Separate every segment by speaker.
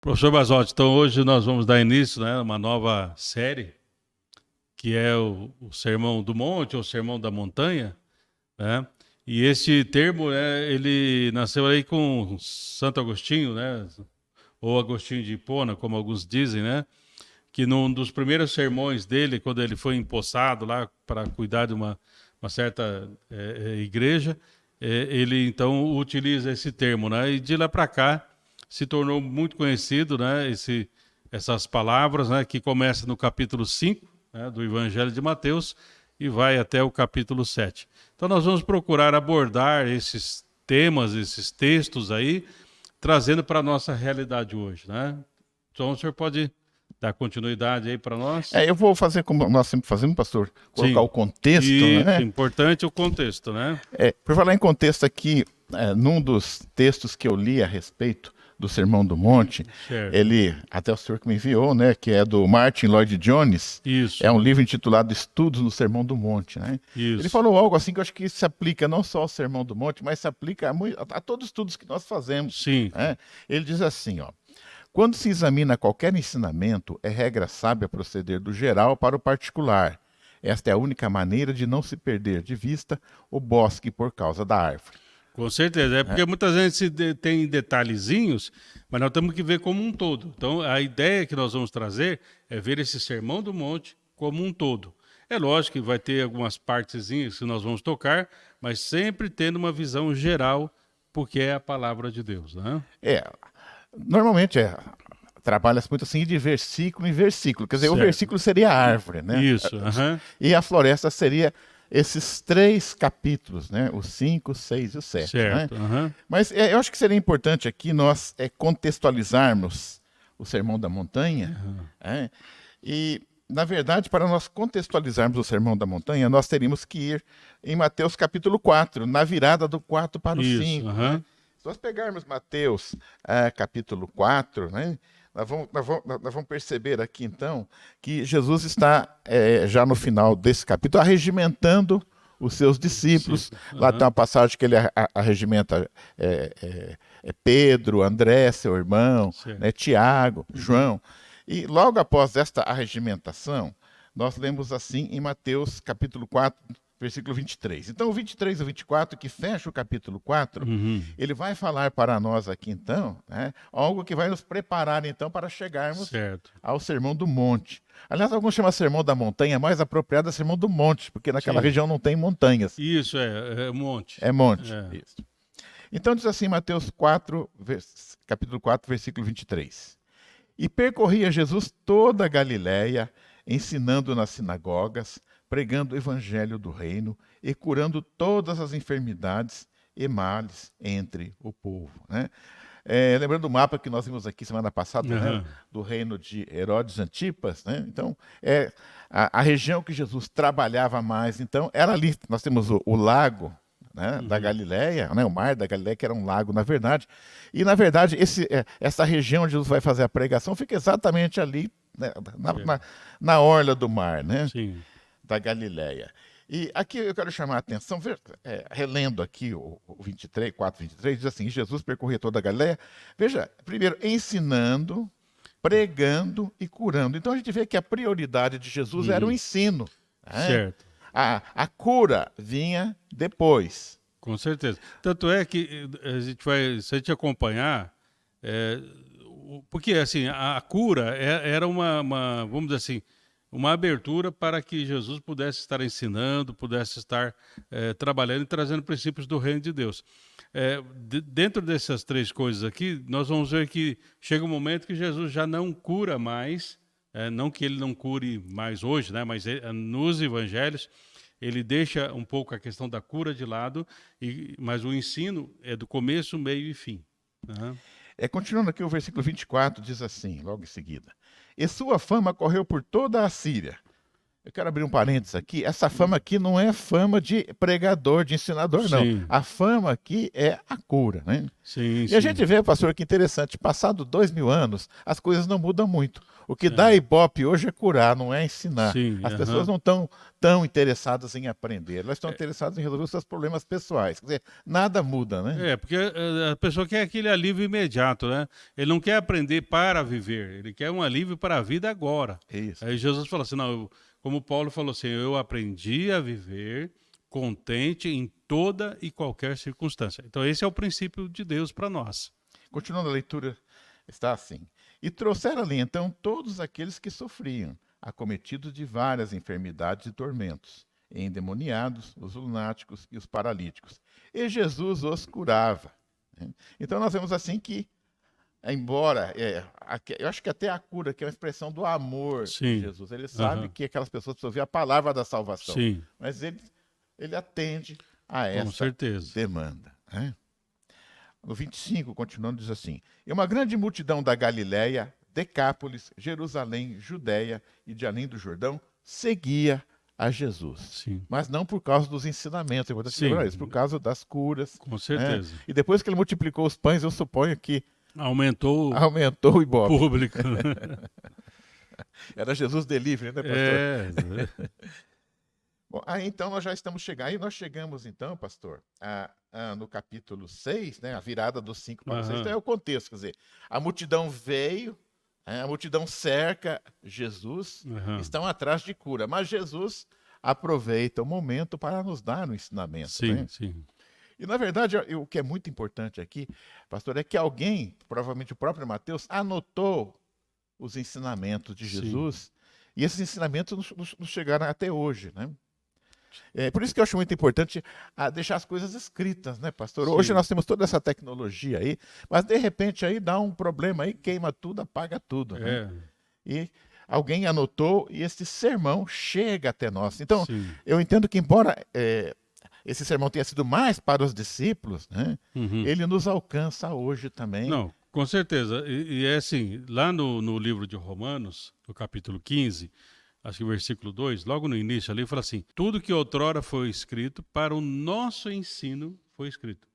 Speaker 1: Professor Basotti, então hoje nós vamos dar início, né, a uma nova série, que é o Sermão do Monte, ou Sermão da Montanha, né? E este termo, né, ele nasceu aí com Santo Agostinho, né, ou Agostinho de Hipona, como alguns dizem, né, que num dos primeiros sermões dele, quando ele foi empossado lá para cuidar de uma certa igreja, ele então utiliza esse termo, né, e de lá para cá se tornou muito conhecido, né, essas palavras, né, que começa no capítulo 5, né, do Evangelho de Mateus e vai até o capítulo 7. Então nós vamos procurar abordar esses temas, esses textos aí, trazendo para a nossa realidade hoje, né? Então o senhor pode dar continuidade aí para nós?
Speaker 2: Eu vou fazer como nós sempre fazemos, pastor, colocar
Speaker 1: Sim.
Speaker 2: o contexto,
Speaker 1: Isso,
Speaker 2: né?
Speaker 1: importante o contexto, né?
Speaker 2: Por falar em contexto aqui, num dos textos que eu li a respeito do Sermão do Monte,
Speaker 1: Certo.
Speaker 2: ele, até o senhor que me enviou, né, que é do Martin Lloyd Jones,
Speaker 1: Isso,
Speaker 2: é um livro intitulado Estudos no Sermão do Monte, né? Ele
Speaker 1: isso.
Speaker 2: falou algo assim que eu acho que se aplica não só ao Sermão do Monte, mas se aplica a todos os estudos que nós fazemos,
Speaker 1: Sim,
Speaker 2: né? Ele diz assim, ó: quando se examina qualquer ensinamento, é regra sábia proceder do geral para o particular. Esta é a única maneira de não se perder de vista o bosque por causa da árvore.
Speaker 1: com certeza. É porque muitas vezes tem detalhezinhos, mas nós temos que ver como um todo. Então, a ideia que nós vamos trazer é ver esse Sermão do Monte como um todo. É lógico que vai ter algumas partezinhas que nós vamos tocar, mas sempre tendo uma visão geral, porque é a palavra de Deus, né?
Speaker 2: É, normalmente trabalha-se muito assim de versículo em versículo. Quer dizer, o
Speaker 1: Certo.
Speaker 2: versículo seria a árvore, né?
Speaker 1: Isso, aham.
Speaker 2: E a floresta seria esses três capítulos, né? O 5, 6 e o 7, né?
Speaker 1: Certo, aham.
Speaker 2: Mas eu acho que seria importante aqui nós contextualizarmos o Sermão da Montanha. né? E, na verdade, para nós contextualizarmos o Sermão da Montanha, nós teríamos que ir em Mateus capítulo 4, na virada do 4 para o
Speaker 1: Isso,
Speaker 2: 5. Né?
Speaker 1: aham.
Speaker 2: Se nós pegarmos Mateus capítulo 4, né? Nós vamos perceber aqui, então, que Jesus está, já no final desse capítulo, arregimentando os seus discípulos.
Speaker 1: Discípulo,
Speaker 2: Lá tem
Speaker 1: aham.
Speaker 2: uma passagem que ele arregimenta Pedro, André, seu irmão,
Speaker 1: Certo.
Speaker 2: né, Tiago, João. E logo após esta arregimentação, nós lemos assim em Mateus capítulo 4, versículo 23. Então, o 23 e o 24, que fecha o capítulo 4,
Speaker 1: Uhum.
Speaker 2: ele vai falar para nós aqui, então, né, algo que vai nos preparar, então, para chegarmos
Speaker 1: Certo.
Speaker 2: ao Sermão do Monte. Aliás, alguns chamam Sermão da Montanha, mais apropriado é Sermão do Monte, porque naquela
Speaker 1: Sim.
Speaker 2: região não tem montanhas,
Speaker 1: Isso é um monte.
Speaker 2: é monte.
Speaker 1: É.
Speaker 2: Isso. Então, diz assim, Mateus 4, capítulo 4, versículo 23. E percorria Jesus toda a Galiléia, ensinando nas sinagogas, pregando o evangelho do reino e curando todas as enfermidades e males entre o povo. Né? Lembrando do mapa que nós vimos aqui semana passada, né?
Speaker 1: Aham.
Speaker 2: Do reino de Herodes Antipas. Né? Então, a região que Jesus trabalhava mais, então, era ali. Nós temos o lago, né, da Galileia, né, o mar da Galileia, que era um lago, na verdade. E, na verdade, essa região onde Jesus vai fazer a pregação fica exatamente ali, né, na orla do mar, né,
Speaker 1: Sim.
Speaker 2: da Galileia. E aqui eu quero chamar a atenção, relendo aqui o 23, 4, 23, diz assim: Jesus percorria toda a Galileia. Veja, primeiro, ensinando, pregando e curando. Então a gente vê que a prioridade de Jesus era o ensino. Né?
Speaker 1: Certo.
Speaker 2: A cura vinha depois.
Speaker 1: Com certeza. Tanto é que a gente vai, se a gente acompanhar, porque assim, a cura era vamos dizer assim, uma abertura para que Jesus pudesse estar ensinando, pudesse estar trabalhando e trazendo princípios do reino de Deus. Dentro dessas três coisas aqui, nós vamos ver que chega um momento que Jesus já não cura mais, não que ele não cure mais hoje, né, mas nos evangelhos, ele deixa um pouco a questão da cura de lado, mas o ensino é do começo, meio e fim. Uhum.
Speaker 2: Continuando aqui, o versículo 24 diz assim, logo em seguida: E sua fama correu por toda a Síria, Eu quero abrir um parênteses aqui. Essa fama aqui não é fama de pregador, de ensinador, não.
Speaker 1: Sim,
Speaker 2: A fama aqui é a cura, né?
Speaker 1: sim,
Speaker 2: E a
Speaker 1: sim.
Speaker 2: gente vê, pastor, que interessante, passado 2000 anos, as coisas não mudam muito. O que dá
Speaker 1: É,
Speaker 2: Ibope hoje é curar, não é ensinar.
Speaker 1: sim,
Speaker 2: As pessoas
Speaker 1: aham.
Speaker 2: não estão tão interessadas em aprender, elas estão interessadas em resolver os seus problemas pessoais. Quer dizer, nada muda, né?
Speaker 1: Porque a pessoa quer aquele alívio imediato, né? Ele não quer aprender para viver, ele quer um alívio para a vida agora.
Speaker 2: É isso.
Speaker 1: Aí Jesus falou assim, não, como Paulo falou assim, eu aprendi a viver contente em toda e qualquer circunstância. Então esse é o princípio de Deus para nós.
Speaker 2: Continuando a leitura, está assim. E trouxeram ali então todos aqueles que sofriam, acometidos de várias enfermidades e tormentos, endemoniados, os lunáticos e os paralíticos. E Jesus os curava. Né? Então nós vemos assim que, embora, eu acho que até a cura, que é uma expressão do amor de
Speaker 1: Sim,
Speaker 2: Jesus, ele sabe
Speaker 1: aham,
Speaker 2: que aquelas pessoas precisam ouvir a palavra da salvação,
Speaker 1: sim,
Speaker 2: mas ele atende a
Speaker 1: com
Speaker 2: essa
Speaker 1: certeza.
Speaker 2: demanda. Né? No 25, continuando, diz assim: E uma grande multidão da Galiléia, Decápolis, Jerusalém, Judéia e de além do Jordão seguia a Jesus.
Speaker 1: Sim,
Speaker 2: Mas não por causa dos ensinamentos, eu vou te lembrar isso, por
Speaker 1: sim,
Speaker 2: causa das curas.
Speaker 1: com
Speaker 2: Né?
Speaker 1: certeza.
Speaker 2: E depois que ele multiplicou os pães, eu suponho que
Speaker 1: Aumentou o
Speaker 2: aumentou o ibope.
Speaker 1: público.
Speaker 2: Era Jesus delivery, né, pastor?
Speaker 1: É,
Speaker 2: Bom, aí então nós já estamos chegando. Aí nós chegamos então, pastor, no capítulo 6, né, a virada do 5 para o 6. Então é
Speaker 1: aham,
Speaker 2: o contexto, quer dizer, a multidão veio, a multidão cerca Jesus,
Speaker 1: aham.
Speaker 2: estão atrás de cura, mas Jesus aproveita o momento para nos dar um ensinamento.
Speaker 1: Sim,
Speaker 2: Né?
Speaker 1: sim,
Speaker 2: E na verdade, o que é muito importante aqui, pastor, é que alguém, provavelmente o próprio Mateus, anotou os ensinamentos de
Speaker 1: sim,
Speaker 2: Jesus, e esses ensinamentos nos chegaram até hoje, né? É por isso que eu acho muito importante deixar as coisas escritas, né, pastor? Hoje
Speaker 1: sim.
Speaker 2: nós temos toda essa tecnologia aí, mas de repente aí dá um problema aí, queima tudo, apaga tudo, né?
Speaker 1: É,
Speaker 2: E alguém anotou e esse sermão chega até nós. Então,
Speaker 1: sim.
Speaker 2: eu entendo que embora esse sermão tenha sido mais para os discípulos, né,
Speaker 1: Uhum.
Speaker 2: ele nos alcança hoje também.
Speaker 1: Não, com certeza. E é assim, lá no livro de Romanos, no capítulo 15, acho que o versículo 2, logo no início ali, fala assim: tudo que outrora foi escrito, para o nosso ensino foi escrito.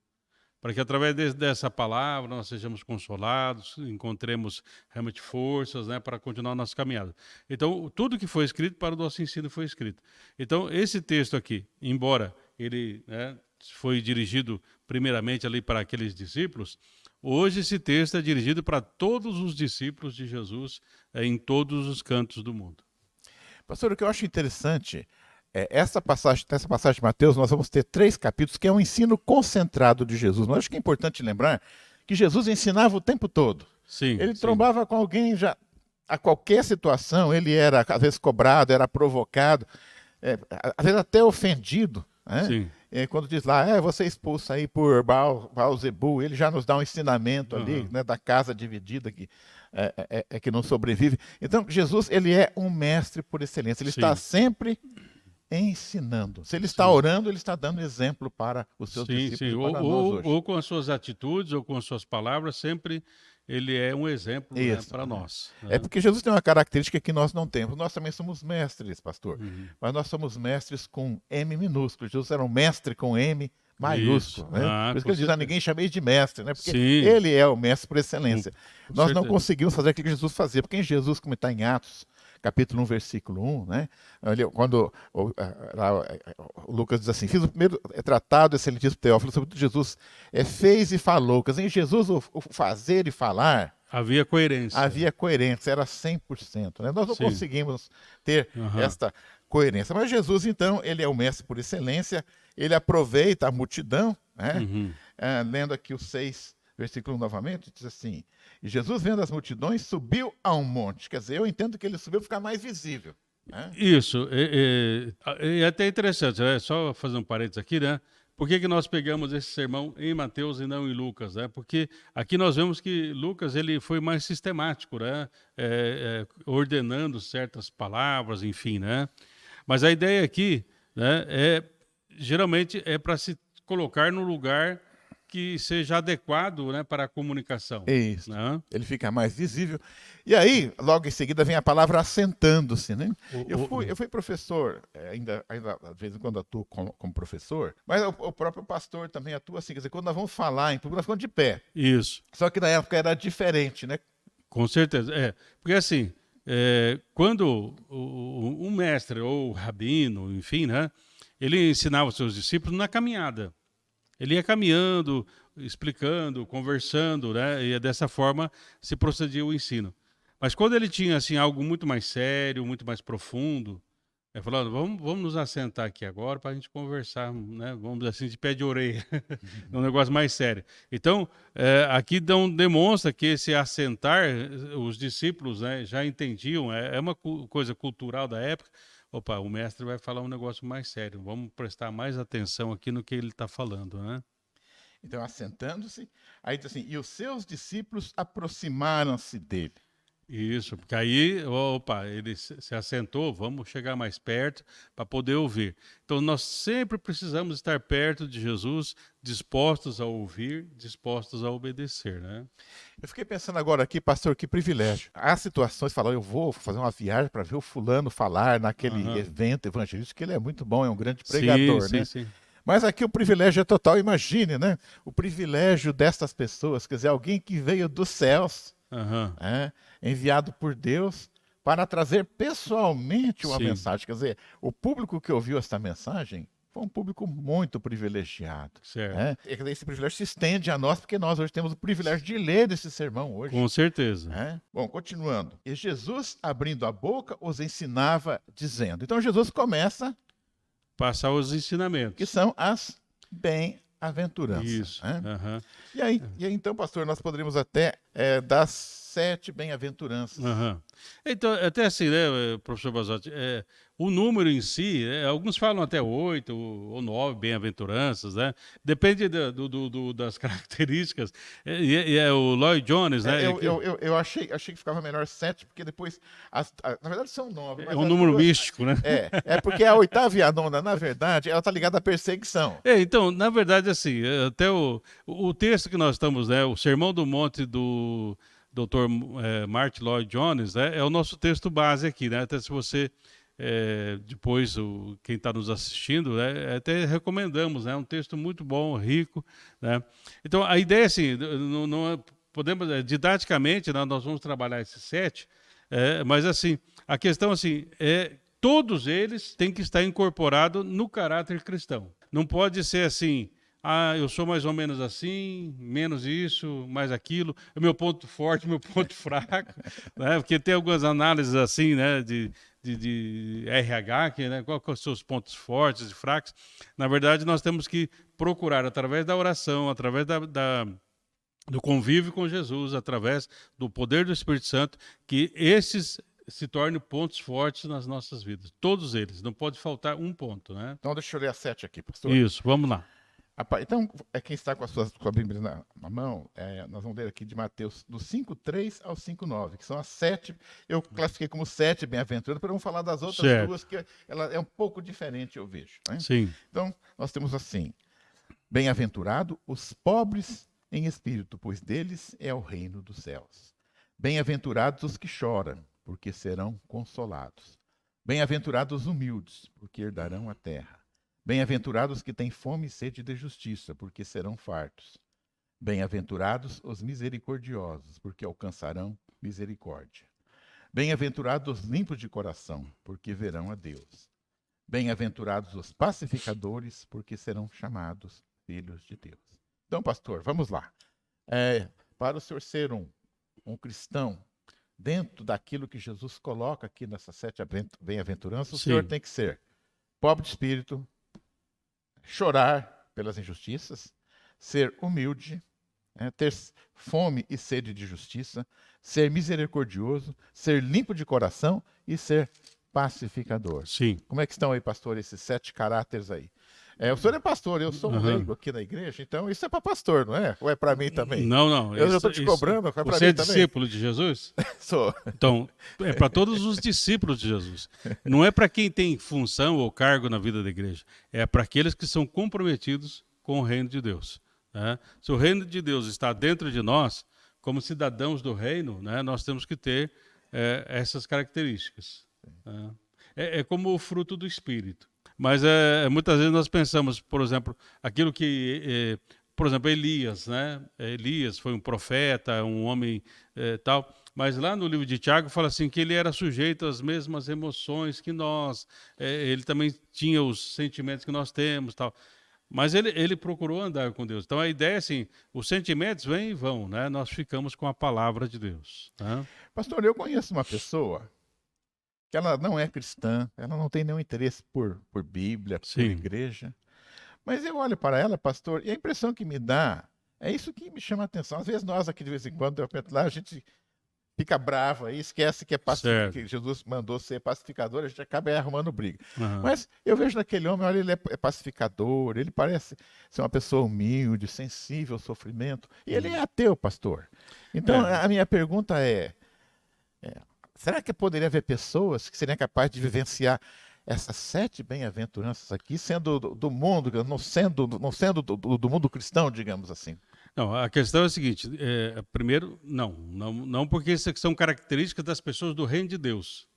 Speaker 1: Para que através dessa palavra nós sejamos consolados, encontremos realmente forças, né, para continuar a nossa caminhada. Então, tudo que foi escrito para o nosso ensino foi escrito. Então, esse texto aqui, embora ele, né, foi dirigido primeiramente ali para aqueles discípulos, hoje esse texto é dirigido para todos os discípulos de Jesus em todos os cantos do mundo.
Speaker 2: Pastor, o que eu acho interessante essa passagem de Mateus, nós vamos ter 3 capítulos, que é um ensino concentrado de Jesus. Mas acho que é importante lembrar que Jesus ensinava o tempo todo.
Speaker 1: Sim,
Speaker 2: Ele
Speaker 1: sim,
Speaker 2: trombava com alguém já a qualquer situação, ele era às vezes cobrado, era provocado, às vezes até ofendido. Né?
Speaker 1: sim.
Speaker 2: Quando diz lá, você expulsa aí por Baal-Zebu, ele já nos dá um ensinamento ali,
Speaker 1: Aham.
Speaker 2: né, da casa dividida que não sobrevive. Então, Jesus, ele é um mestre por excelência, ele está
Speaker 1: Sim,
Speaker 2: sempre ensinando. Se ele está
Speaker 1: sim.
Speaker 2: orando, ele está dando exemplo para os seus
Speaker 1: Sim, sim.
Speaker 2: discípulos e para nós hoje.
Speaker 1: Ou com as suas atitudes, ou com as suas palavras, sempre ele é um exemplo, né,
Speaker 2: Isso.
Speaker 1: para nós.
Speaker 2: É
Speaker 1: Né?
Speaker 2: porque Jesus tem uma característica que nós não temos. Nós também somos mestres, pastor.
Speaker 1: Uhum.
Speaker 2: Mas nós somos mestres com M minúsculo. Jesus era um mestre com M
Speaker 1: Isso.
Speaker 2: maiúsculo. Né?
Speaker 1: Ah,
Speaker 2: Por isso que
Speaker 1: com
Speaker 2: ele diz,
Speaker 1: certeza.
Speaker 2: ninguém chamei de mestre, né? Porque
Speaker 1: Sim,
Speaker 2: ele é o mestre por
Speaker 1: com,
Speaker 2: excelência.
Speaker 1: com
Speaker 2: Nós não
Speaker 1: certeza.
Speaker 2: conseguimos fazer aquilo que Jesus fazia. Porque em Jesus, como está em Atos, capítulo 1, versículo 1, né? Quando o Lucas diz assim, fiz o primeiro tratado excelentíssimo Teófilo sobre Jesus, fez e falou. Quer dizer, em Jesus, o fazer e falar
Speaker 1: Havia coerência.
Speaker 2: havia coerência, era 100%. Né? Nós não
Speaker 1: Sim.
Speaker 2: conseguimos ter
Speaker 1: Aham.
Speaker 2: esta coerência. Mas Jesus, então, ele é o mestre por excelência, ele aproveita a multidão, né?
Speaker 1: Uhum.
Speaker 2: Lendo aqui o 6, versículo 1 novamente, diz assim, e Jesus, vendo as multidões, subiu a um monte. Quer dizer, eu entendo que ele subiu para ficar mais visível. Né?
Speaker 1: Isso. É até interessante, né? Só fazer um parênteses aqui, né? Por que nós pegamos esse sermão em Mateus e não em Lucas? Né? Porque aqui nós vemos que Lucas ele foi mais sistemático, né? Ordenando certas palavras, enfim, né? Mas a ideia aqui, né, geralmente é para se colocar no lugar que seja adequado, né, para a comunicação.
Speaker 2: Isso.
Speaker 1: Né?
Speaker 2: Ele fica mais visível. E aí, logo em seguida, vem a palavra assentando-se, né? Eu fui professor, ainda de vez em quando atuo como professor, mas o próprio pastor também atua assim, quer dizer, quando nós vamos falar em público, nós ficamos de pé.
Speaker 1: Isso.
Speaker 2: Só que na época era diferente, né?
Speaker 1: Com certeza. Porque assim, quando um mestre ou o rabino, enfim, né, ele ensinava os seus discípulos na caminhada. Ele ia caminhando, explicando, conversando, né, e dessa forma se procedia o ensino. Mas quando ele tinha assim, algo muito mais sério, muito mais profundo, ele falou, vamos nos assentar aqui agora para a gente conversar, né? Vamos dizer assim, de pé de orelha, um negócio mais sério. Então, aqui demonstra que esse assentar, os discípulos, né, já entendiam, é uma coisa cultural da época. Opa, o mestre vai falar um negócio mais sério, vamos prestar mais atenção aqui no que ele está falando, né?
Speaker 2: Então, assentando-se, aí diz assim, e os seus discípulos aproximaram-se dele.
Speaker 1: Isso, porque aí, opa, ele se assentou, vamos chegar mais perto para poder ouvir. Então, nós sempre precisamos estar perto de Jesus, dispostos a ouvir, dispostos a obedecer, né?
Speaker 2: Eu fiquei pensando agora aqui, pastor, que privilégio. Há situações, falam, eu vou fazer uma viagem para ver o fulano falar naquele evento evangelístico, que ele é muito bom, é um grande pregador, né?
Speaker 1: Sim.
Speaker 2: Mas aqui o privilégio é total, imagine, né? O privilégio dessas pessoas, quer dizer, alguém que veio dos céus, enviado por Deus para trazer pessoalmente uma mensagem. Quer dizer, o público que ouviu essa mensagem foi um público muito privilegiado.
Speaker 1: Certo.
Speaker 2: Esse privilégio se estende a nós, porque nós hoje temos o privilégio de ler esse sermão hoje.
Speaker 1: Com certeza.
Speaker 2: Bom, continuando. E Jesus, abrindo a boca, os ensinava dizendo. Então Jesus começa...
Speaker 1: passar os ensinamentos.
Speaker 2: Que são as bem-aventuranças.
Speaker 1: Isso.
Speaker 2: E aí, então, pastor, nós poderíamos até dar 7 bem-aventuranças.
Speaker 1: Então, até assim, né, professor Basotti, o número em si, alguns falam até 8 ou 9 bem-aventuranças, né? Depende das características. É o Lloyd Jones, né?
Speaker 2: Eu achei que ficava melhor 7, porque depois, na verdade são 9.
Speaker 1: É um número místico, né?
Speaker 2: Porque a 8ª e a 9ª, na verdade, ela está ligada à perseguição.
Speaker 1: Então, na verdade, assim, até o texto que nós estamos, né, o Sermão do Monte do Dr. Martyn Lloyd Jones, né, é o nosso texto base aqui, né? Até se você, depois, quem está nos assistindo, né, até recomendamos, né? É um texto muito bom, rico, né? Então, a ideia, assim, não podemos, didaticamente, né, nós vamos trabalhar esses 7, mas, assim, a questão, assim, todos eles têm que estar incorporados no caráter cristão. Não pode ser assim... eu sou mais ou menos assim, menos isso, mais aquilo, é meu ponto forte, meu ponto fraco, né? Porque tem algumas análises assim, né, de RH, né, qual que são os seus pontos fortes e fracos. Na verdade, nós temos que procurar, através da oração, através do convívio com Jesus, através do poder do Espírito Santo, que esses se tornem pontos fortes nas nossas vidas. Todos eles, não pode faltar um ponto, né?
Speaker 2: Então, deixa eu ler as 7 aqui, pastor.
Speaker 1: Isso, vamos lá.
Speaker 2: Então, quem está com a Bíblia na mão, nós vamos ler aqui de Mateus, do 5:3 ao 5:9, que são as 7, eu classifiquei como 7 bem-aventuranças, para vamos falar das outras 2, que ela é um pouco diferente, eu vejo. Né?
Speaker 1: Sim.
Speaker 2: Então, nós temos assim, bem-aventurado os pobres em espírito, pois deles é o reino dos céus. Bem-aventurados os que choram, porque serão consolados. Bem-aventurados os humildes, porque herdarão a terra. Bem-aventurados que têm fome e sede de justiça, porque serão fartos. Bem-aventurados os misericordiosos, porque alcançarão misericórdia. Bem-aventurados os limpos de coração, porque verão a Deus. Bem-aventurados os pacificadores, porque serão chamados filhos de Deus. Então, pastor, vamos lá. Para o senhor ser um cristão, dentro daquilo que Jesus coloca aqui nessas 7 bem-aventuranças, o senhor tem que ser pobre de espírito, chorar pelas injustiças, ser humilde, ter fome e sede de justiça, ser misericordioso, ser limpo de coração e ser pacificador.
Speaker 1: Sim.
Speaker 2: Como é que estão aí, pastor, esses 7 caráteres aí? O senhor é pastor, eu sou um leigo aqui na igreja, então isso é para pastor, não é? Ou é para mim também?
Speaker 1: Não.
Speaker 2: Eu já estou te cobrando, é para mim também.
Speaker 1: Você é discípulo de Jesus?
Speaker 2: Sou.
Speaker 1: Então, é para todos os discípulos de Jesus. Não é para quem tem função ou cargo na vida da igreja. É para aqueles que são comprometidos com o reino de Deus. né? Se o reino de Deus está dentro de nós, como cidadãos do reino, né, nós temos que ter essas características. Né? É como o fruto do Espírito. Mas muitas vezes nós pensamos, por exemplo, aquilo que... por exemplo, Elias, né? Elias foi um profeta, um homem tal... Mas lá no livro de Tiago fala assim que ele era sujeito às mesmas emoções que nós, ele também tinha os sentimentos que nós temos, tal. Mas ele procurou andar com Deus. Então a ideia é assim, os sentimentos vêm e vão, né? Nós ficamos com a palavra de Deus. Né?
Speaker 2: Pastor, eu conheço uma pessoa que ela não é cristã, ela não tem nenhum interesse por Bíblia, por
Speaker 1: Sim.
Speaker 2: igreja, mas eu olho para ela, pastor, e a impressão que me dá é isso que me chama a atenção. Às vezes nós aqui de vez em quando, de repente, lá a gente fica bravo aí, esquece que que Jesus mandou ser pacificador, a gente acaba arrumando briga.
Speaker 1: Uhum.
Speaker 2: Mas eu vejo naquele homem, olha, ele é pacificador, ele parece ser uma pessoa humilde, sensível ao sofrimento, e ele é ateu, pastor. Então, a minha pergunta será que poderia haver pessoas que seriam capazes de vivenciar essas 7 bem-aventuranças aqui, sendo do mundo, não sendo do mundo cristão, digamos assim?
Speaker 1: Não, a questão é a seguinte, primeiro, não porque isso são características das pessoas do reino de Deus.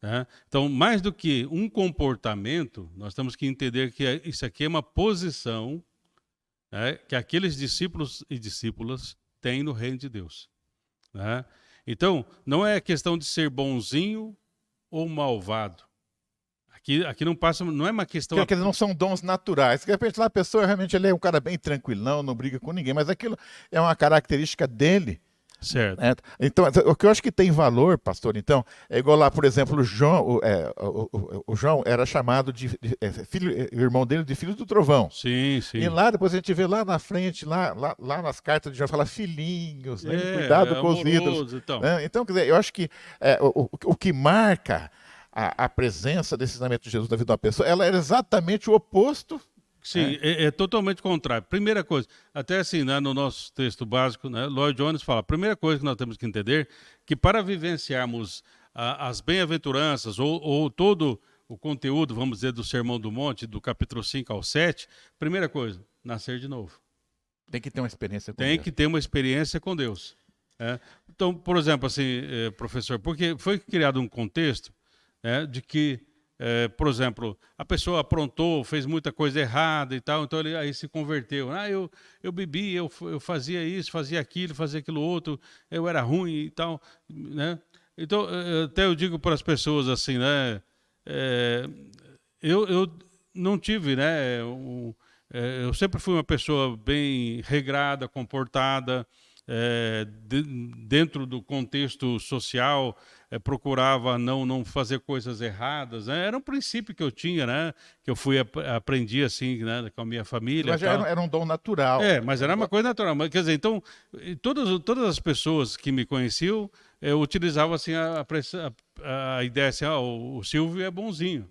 Speaker 1: Né? Então, mais do que um comportamento, nós temos que entender que isso aqui é uma posição, né, que aqueles discípulos e discípulas têm no reino de Deus. Né? Então, não é questão de ser bonzinho ou malvado. Aqui não é uma questão...
Speaker 2: Porque não são dons naturais. De repente, lá a pessoa realmente ele é um cara bem tranquilão, não briga com ninguém, mas aquilo é uma característica dele.
Speaker 1: Certo.
Speaker 2: Né? Então, o que eu acho que tem valor, pastor, então, é igual lá, por exemplo, o João era chamado de filho, o irmão dele de filho do trovão.
Speaker 1: Sim.
Speaker 2: E lá, depois a gente vê lá na frente, lá nas cartas de João, fala filhinhos, né? Cuidado com os ídolos. Então, quer dizer, eu acho que o que marca a presença desse ensinamento de Jesus na vida de uma pessoa, ela era exatamente o oposto.
Speaker 1: Sim, é totalmente contrário. Primeira coisa, até assim, né, no nosso texto básico, né, Lloyd Jones fala, a primeira coisa que nós temos que entender, que para vivenciarmos as bem-aventuranças ou todo o conteúdo, vamos dizer, do Sermão do Monte, do capítulo 5 ao 7, primeira coisa, nascer de novo.
Speaker 2: Tem que ter uma experiência com
Speaker 1: Deus. Tem que ter uma experiência com Deus. Então, por exemplo, assim, professor, porque foi criado um contexto de que, por exemplo, a pessoa aprontou, fez muita coisa errada e tal, então ele aí se converteu. Eu bebi, eu fazia isso, fazia aquilo outro, eu era ruim e tal, né? Então, até eu digo para as pessoas assim, né? Eu não tive, né? Eu sempre fui uma pessoa bem regrada, comportada, dentro do contexto social, procurava não fazer coisas erradas, né? Era um princípio que eu tinha, né? Que eu aprendi assim, né? Com a minha família.
Speaker 2: Mas já era um dom natural.
Speaker 1: Mas era uma coisa natural. Mas, quer dizer, então, todas as pessoas que me conheciam utilizavam assim a ideia assim, o Silvio é bonzinho.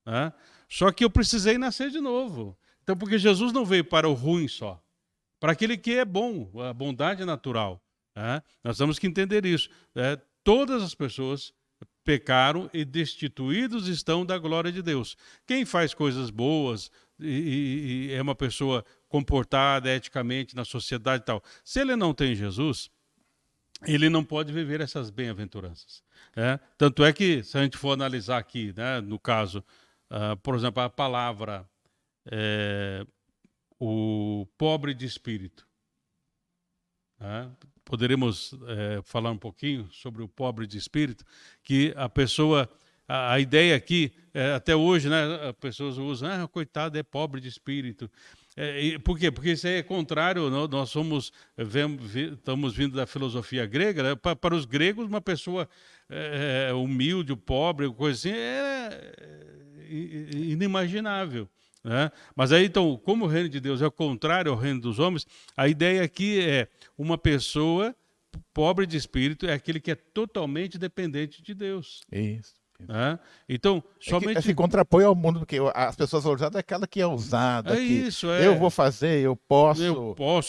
Speaker 1: Né? Só que eu precisei nascer de novo. Então, porque Jesus não veio para o ruim só, para aquele que é bom, a bondade natural. Né? Nós temos que entender isso. Todas as pessoas pecaram e destituídos estão da glória de Deus. Quem faz coisas boas e é uma pessoa comportada eticamente na sociedade e tal, se ele não tem Jesus, ele não pode viver essas bem-aventuranças. Tanto é que, se a gente for analisar aqui, né, no caso, por exemplo, a palavra o pobre de espírito. Poderemos falar um pouquinho sobre o pobre de espírito, que a pessoa, a ideia aqui, até hoje, né, as pessoas usam, coitado, é pobre de espírito. Por quê? Porque isso aí é contrário, nós estamos vindo da filosofia grega, né? Para os gregos, uma pessoa humilde, pobre, coisa assim, é inimaginável. Né? Mas aí, então, como o reino de Deus é o contrário ao reino dos homens, a ideia aqui é uma pessoa pobre de espírito, é aquele que é totalmente dependente de Deus.
Speaker 2: Isso.
Speaker 1: Né? Então, somente...
Speaker 2: se contrapõe ao mundo, porque as pessoas valorizadas é aquela que é ousada, eu vou fazer, eu posso.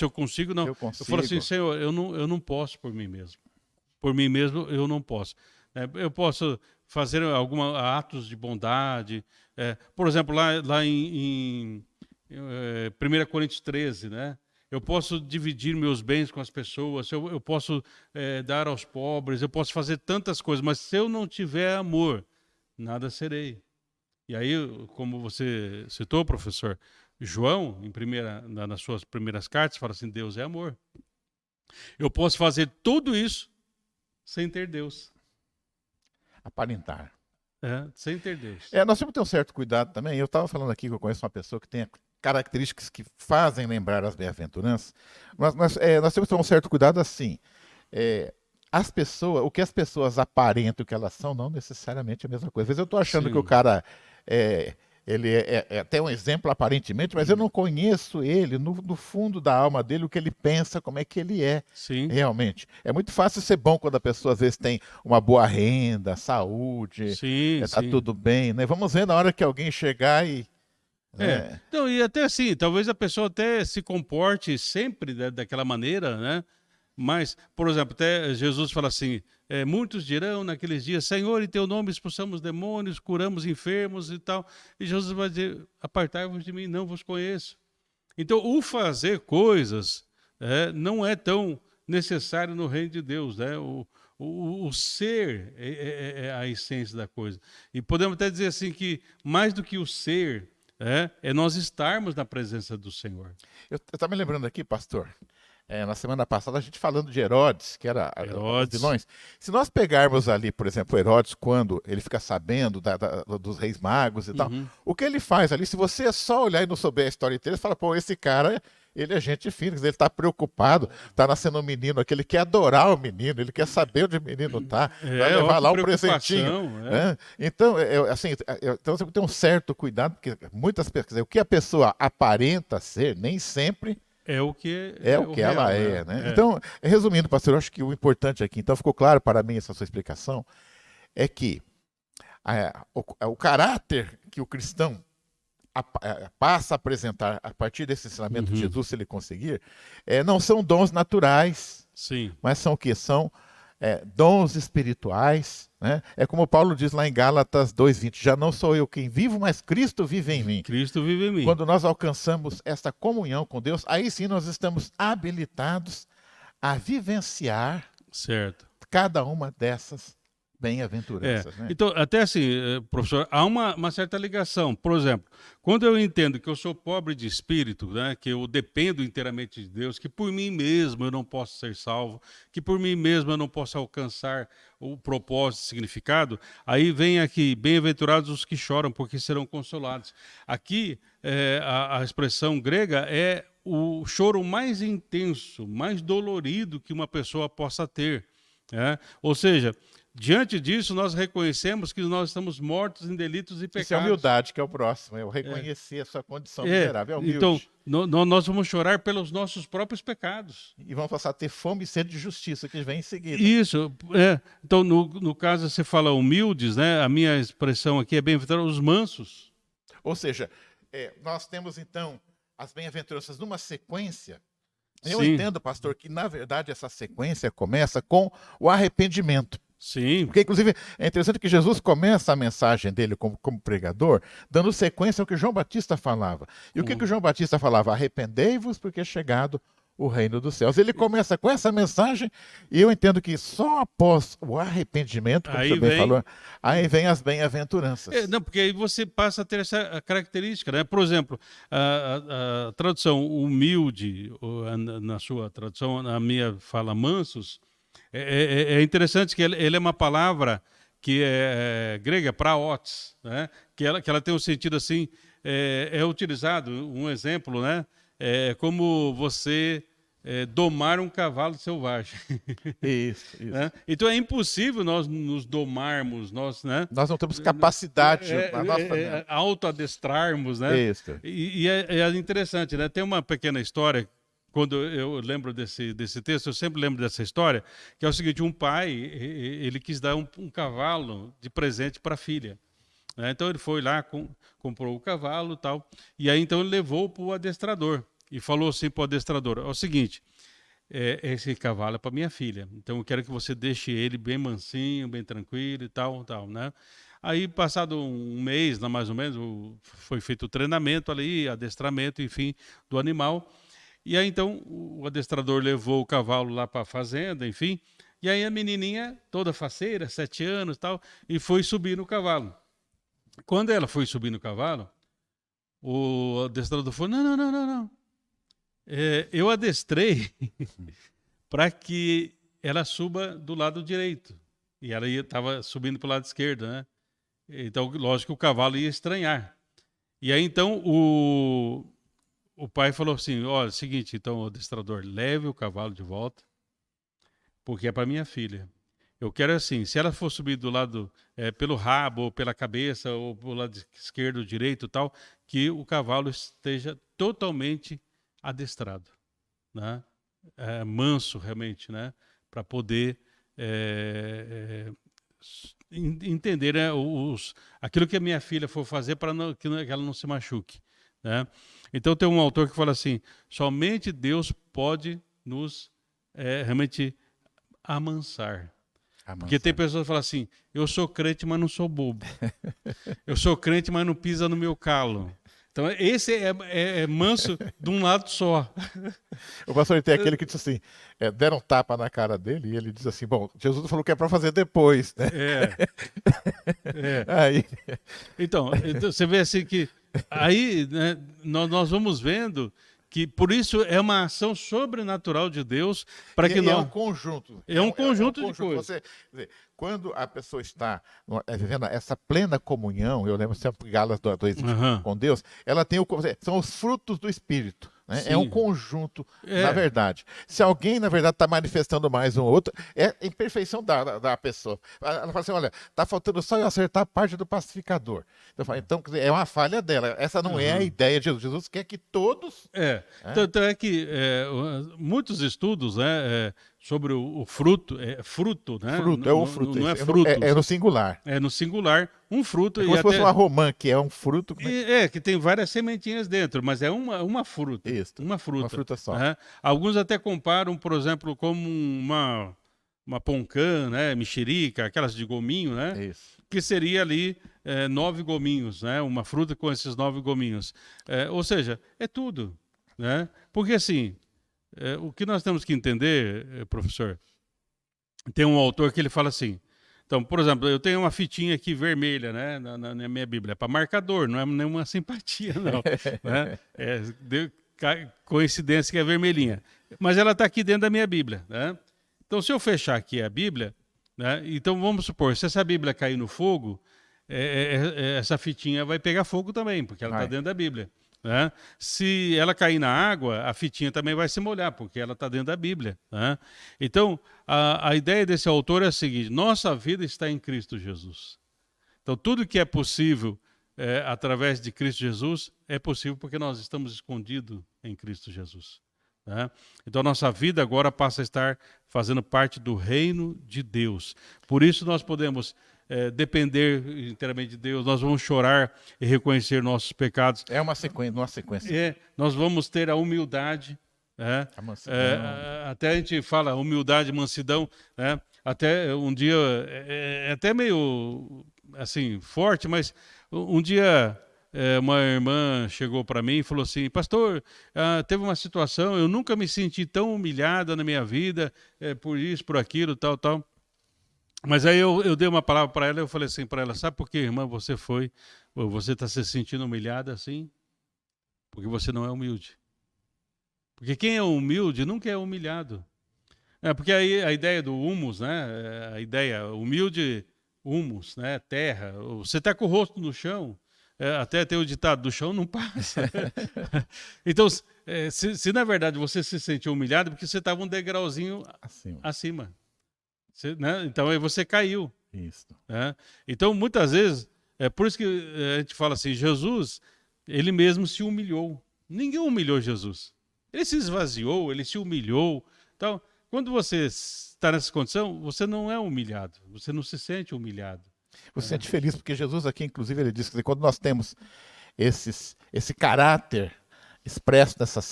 Speaker 1: Eu consigo, não. Eu falo assim, Senhor, eu não posso por mim mesmo. Por mim mesmo, eu não posso. Eu posso fazer alguns atos de bondade. Por exemplo, lá em 1 Coríntios 13, né? Eu posso dividir meus bens com as pessoas, eu posso dar aos pobres, eu posso fazer tantas coisas, mas se eu não tiver amor, nada serei. E aí, como você citou, professor, João, nas suas primeiras cartas, fala assim, Deus é amor. Eu posso fazer tudo isso sem ter Deus.
Speaker 2: Aparentar.
Speaker 1: Sem ter Deus.
Speaker 2: Nós temos que ter um certo cuidado também. Eu estava falando aqui que eu conheço uma pessoa que tem características que fazem lembrar as bem-aventuranças. Nós temos que ter um certo cuidado assim. As pessoas, o que as pessoas aparentam que elas são, não necessariamente é a mesma coisa. Às vezes eu estou achando que o cara ele é até um exemplo aparentemente, mas eu não conheço ele no fundo da alma dele, o que ele pensa, como é que ele é realmente. É muito fácil ser bom quando a pessoa às vezes tem uma boa renda, saúde, está tudo bem, né? Vamos ver na hora que alguém chegar e...
Speaker 1: Então, e até assim, talvez a pessoa até se comporte sempre daquela maneira, né? Mas, por exemplo, até Jesus fala assim, muitos dirão naqueles dias, Senhor, em teu nome expulsamos demônios, curamos enfermos e tal. E Jesus vai dizer, apartai-vos de mim, não vos conheço. Então, o fazer coisas não é tão necessário no reino de Deus, né? O ser é a essência da coisa. E podemos até dizer assim que, mais do que o ser, é nós estarmos na presença do Senhor.
Speaker 2: Eu estava me lembrando aqui, pastor, na semana passada, a gente falando de Herodes, que era os vilões. Se nós pegarmos ali, por exemplo, Herodes, quando ele fica sabendo dos reis magos e tal, o que ele faz ali, se você só olhar e não souber a história inteira, você fala, pô, esse cara, ele é gente fina, ele está preocupado, está nascendo um menino aqui, ele quer adorar o menino, ele quer saber onde o menino está, vai levar lá um presentinho. Então, então você tem que ter um certo cuidado, porque muitas pessoas, o que a pessoa aparenta ser, nem sempre...
Speaker 1: É o que
Speaker 2: ela é, né? Então, resumindo, pastor, eu acho que o importante aqui, então ficou claro para mim essa sua explicação, é que o caráter que o cristão passa a apresentar a partir desse ensinamento de Jesus, se ele conseguir, não são dons naturais, mas são o quê? São dons espirituais, né? É como Paulo diz lá em Gálatas 2:20, já não sou eu quem vivo, mas Cristo vive em mim.
Speaker 1: Cristo vive em mim.
Speaker 2: Quando nós alcançamos essa comunhão com Deus, aí sim nós estamos habilitados a vivenciar cada uma dessas bem-aventuranças. Né?
Speaker 1: Então, até assim, professor, há uma certa ligação. Por exemplo, quando eu entendo que eu sou pobre de espírito, né, que eu dependo inteiramente de Deus, que por mim mesmo eu não posso ser salvo, que por mim mesmo eu não posso alcançar o propósito e significado, aí vem aqui, bem-aventurados os que choram, porque serão consolados. Aqui, a expressão grega é o choro mais intenso, mais dolorido que uma pessoa possa ter. Ou seja, diante disso, nós reconhecemos que nós estamos mortos em delitos e pecados.
Speaker 2: Isso é humildade, que é o próximo, é o reconhecer a sua condição miserável. É humilde.
Speaker 1: Então, nós vamos chorar pelos nossos próprios pecados.
Speaker 2: E vamos passar a ter fome e sede de justiça, que vem em seguida.
Speaker 1: Isso. Então, no caso, você fala humildes, né? A minha expressão aqui é bem-aventurados os mansos.
Speaker 2: Ou seja, nós temos, então, as bem-aventuranças numa sequência. Eu entendo, pastor, que, na verdade, essa sequência começa com o arrependimento.
Speaker 1: Sim.
Speaker 2: Porque, inclusive, é interessante que Jesus começa a mensagem dele como pregador, dando sequência ao que João Batista falava. E o que João Batista falava? Arrependei-vos, porque é chegado o reino dos céus. Ele começa com essa mensagem, e eu entendo que só após o arrependimento, como você bem falou, aí vem as bem-aventuranças.
Speaker 1: Não, porque aí você passa a ter essa característica, né? Por exemplo, a tradução humilde, na sua tradução, na minha fala mansos, é interessante que ele é uma palavra que é grega, praotes, né? que ela tem um sentido assim, é utilizado, um exemplo, né? Como você domar um cavalo selvagem.
Speaker 2: Isso.
Speaker 1: Né? Então é impossível nós nos domarmos, nós
Speaker 2: não temos capacidade
Speaker 1: autoadestrarmos, né?
Speaker 2: Isso.
Speaker 1: E é interessante, né? Tem uma pequena história. Quando eu lembro desse texto, eu sempre lembro dessa história, que é o seguinte, um pai, ele quis dar um cavalo de presente para a filha. Então ele foi lá, comprou o cavalo e tal, e aí então ele levou para o adestrador, e falou assim para o adestrador, é o seguinte, esse cavalo é para minha filha, então eu quero que você deixe ele bem mansinho, bem tranquilo e tal, né? Aí, passado um mês, mais ou menos, foi feito o treinamento ali, adestramento, enfim, do animal. E aí, então, o adestrador levou o cavalo lá para a fazenda, enfim. E aí a menininha, toda faceira, 7 anos e tal, e foi subir no cavalo. Quando ela foi subir no cavalo, o adestrador falou, não. Eu adestrei para que ela suba do lado direito. E ela estava subindo para o lado esquerdo, né? Então, lógico que o cavalo ia estranhar. E aí, então, o pai falou assim, olha, seguinte, então, o adestrador, leve o cavalo de volta, porque é para minha filha. Eu quero assim, se ela for subir do lado, pelo rabo, ou pela cabeça, ou pelo lado esquerdo, direito e tal, que o cavalo esteja totalmente adestrado, né? Manso, realmente, né? Para poder entender, né, aquilo que a minha filha for fazer para que ela não se machuque, né? Então tem um autor que fala assim, somente Deus pode nos realmente amansar. Porque tem pessoas que falam assim, eu sou crente, mas não sou bobo. Eu sou crente, mas não pisa no meu calo. Então, esse é manso de um lado só.
Speaker 2: O pastor tem aquele que diz assim, deram um tapa na cara dele e ele diz assim, bom, Jesus falou que é para fazer depois, né? Aí.
Speaker 1: Então, você vê assim que aí, né, nós vamos vendo que por isso é uma ação sobrenatural de Deus para que nós...
Speaker 2: É um conjunto.
Speaker 1: É um conjunto de coisas.
Speaker 2: Quando a pessoa está vivendo essa plena comunhão, eu lembro sempre Gálatas 2:20 com Deus, ela tem são os frutos do Espírito. Né? É um conjunto, na verdade. Se alguém, na verdade, está manifestando mais um ou outro, é imperfeição da pessoa. Ela fala assim, olha, está faltando só eu acertar a parte do pacificador. Então, é uma falha dela. Essa não é a ideia de Jesus. Jesus quer que todos...
Speaker 1: Tanto é que muitos estudos, né, sobre o fruto, fruto, né?
Speaker 2: Fruto, é o fruto.
Speaker 1: Não é fruto.
Speaker 2: É no singular.
Speaker 1: É no singular, um fruto.
Speaker 2: É como se fosse uma romã, que é um fruto.
Speaker 1: Que tem várias sementinhas dentro, mas é uma fruta.
Speaker 2: Isso.
Speaker 1: Uma fruta.
Speaker 2: Uma fruta só.
Speaker 1: Alguns até comparam, por exemplo, como uma poncã, né? Mexerica, aquelas de gominho, né?
Speaker 2: Isso.
Speaker 1: Que seria ali 9 gominhos, né? Uma fruta com esses 9 gominhos. Ou seja, é tudo, né? Porque assim, o que nós temos que entender, professor, tem um autor que ele fala assim, então, por exemplo, eu tenho uma fitinha aqui vermelha, né, na minha Bíblia, é para marcador, não é nenhuma simpatia, não. Né? Coincidência que é vermelhinha. Mas ela está aqui dentro da minha Bíblia. Né? Então, se eu fechar aqui a Bíblia, né, então vamos supor, se essa Bíblia cair no fogo, essa fitinha vai pegar fogo também, porque ela está dentro da Bíblia. Né? Se ela cair na água, a fitinha também vai se molhar, porque ela está dentro da Bíblia. Né? Então, a ideia desse autor é a seguinte, nossa vida está em Cristo Jesus. Então, tudo que é possível através de Cristo Jesus, é possível porque nós estamos escondidos em Cristo Jesus. Né? Então, a nossa vida agora passa a estar fazendo parte do reino de Deus. Por isso, nós podemos depender inteiramente de Deus, nós vamos chorar e reconhecer nossos pecados.
Speaker 2: É uma sequência.
Speaker 1: Nós vamos ter a humildade. Até a gente fala humildade, mansidão. Até um dia, é até meio assim, forte, mas um dia uma irmã chegou para mim e falou assim, pastor, teve uma situação, eu nunca me senti tão humilhada na minha vida, por isso, por aquilo, tal. Mas aí eu dei uma palavra para ela e eu falei assim para ela, sabe por que, irmã, você está se sentindo humilhada assim? Porque você não é humilde. Porque quem é humilde nunca é humilhado. Porque aí a ideia do humus, né? A ideia humilde, humus, né? Terra. Você está com o rosto no chão, até tem o ditado, do chão não passa. Então, se na verdade você se sentiu humilhado, porque você estava um degrauzinho acima. Né? Então aí você caiu.
Speaker 2: Isso.
Speaker 1: Né? Então, muitas vezes, por isso que a gente fala assim, Jesus, ele mesmo se humilhou. Ninguém humilhou Jesus. Ele se esvaziou, ele se humilhou. Então, quando você está nessa condição, você não é humilhado, você não se sente humilhado.
Speaker 2: Você se sente feliz, porque Jesus aqui, inclusive, ele diz que quando nós temos esse caráter expresso nessas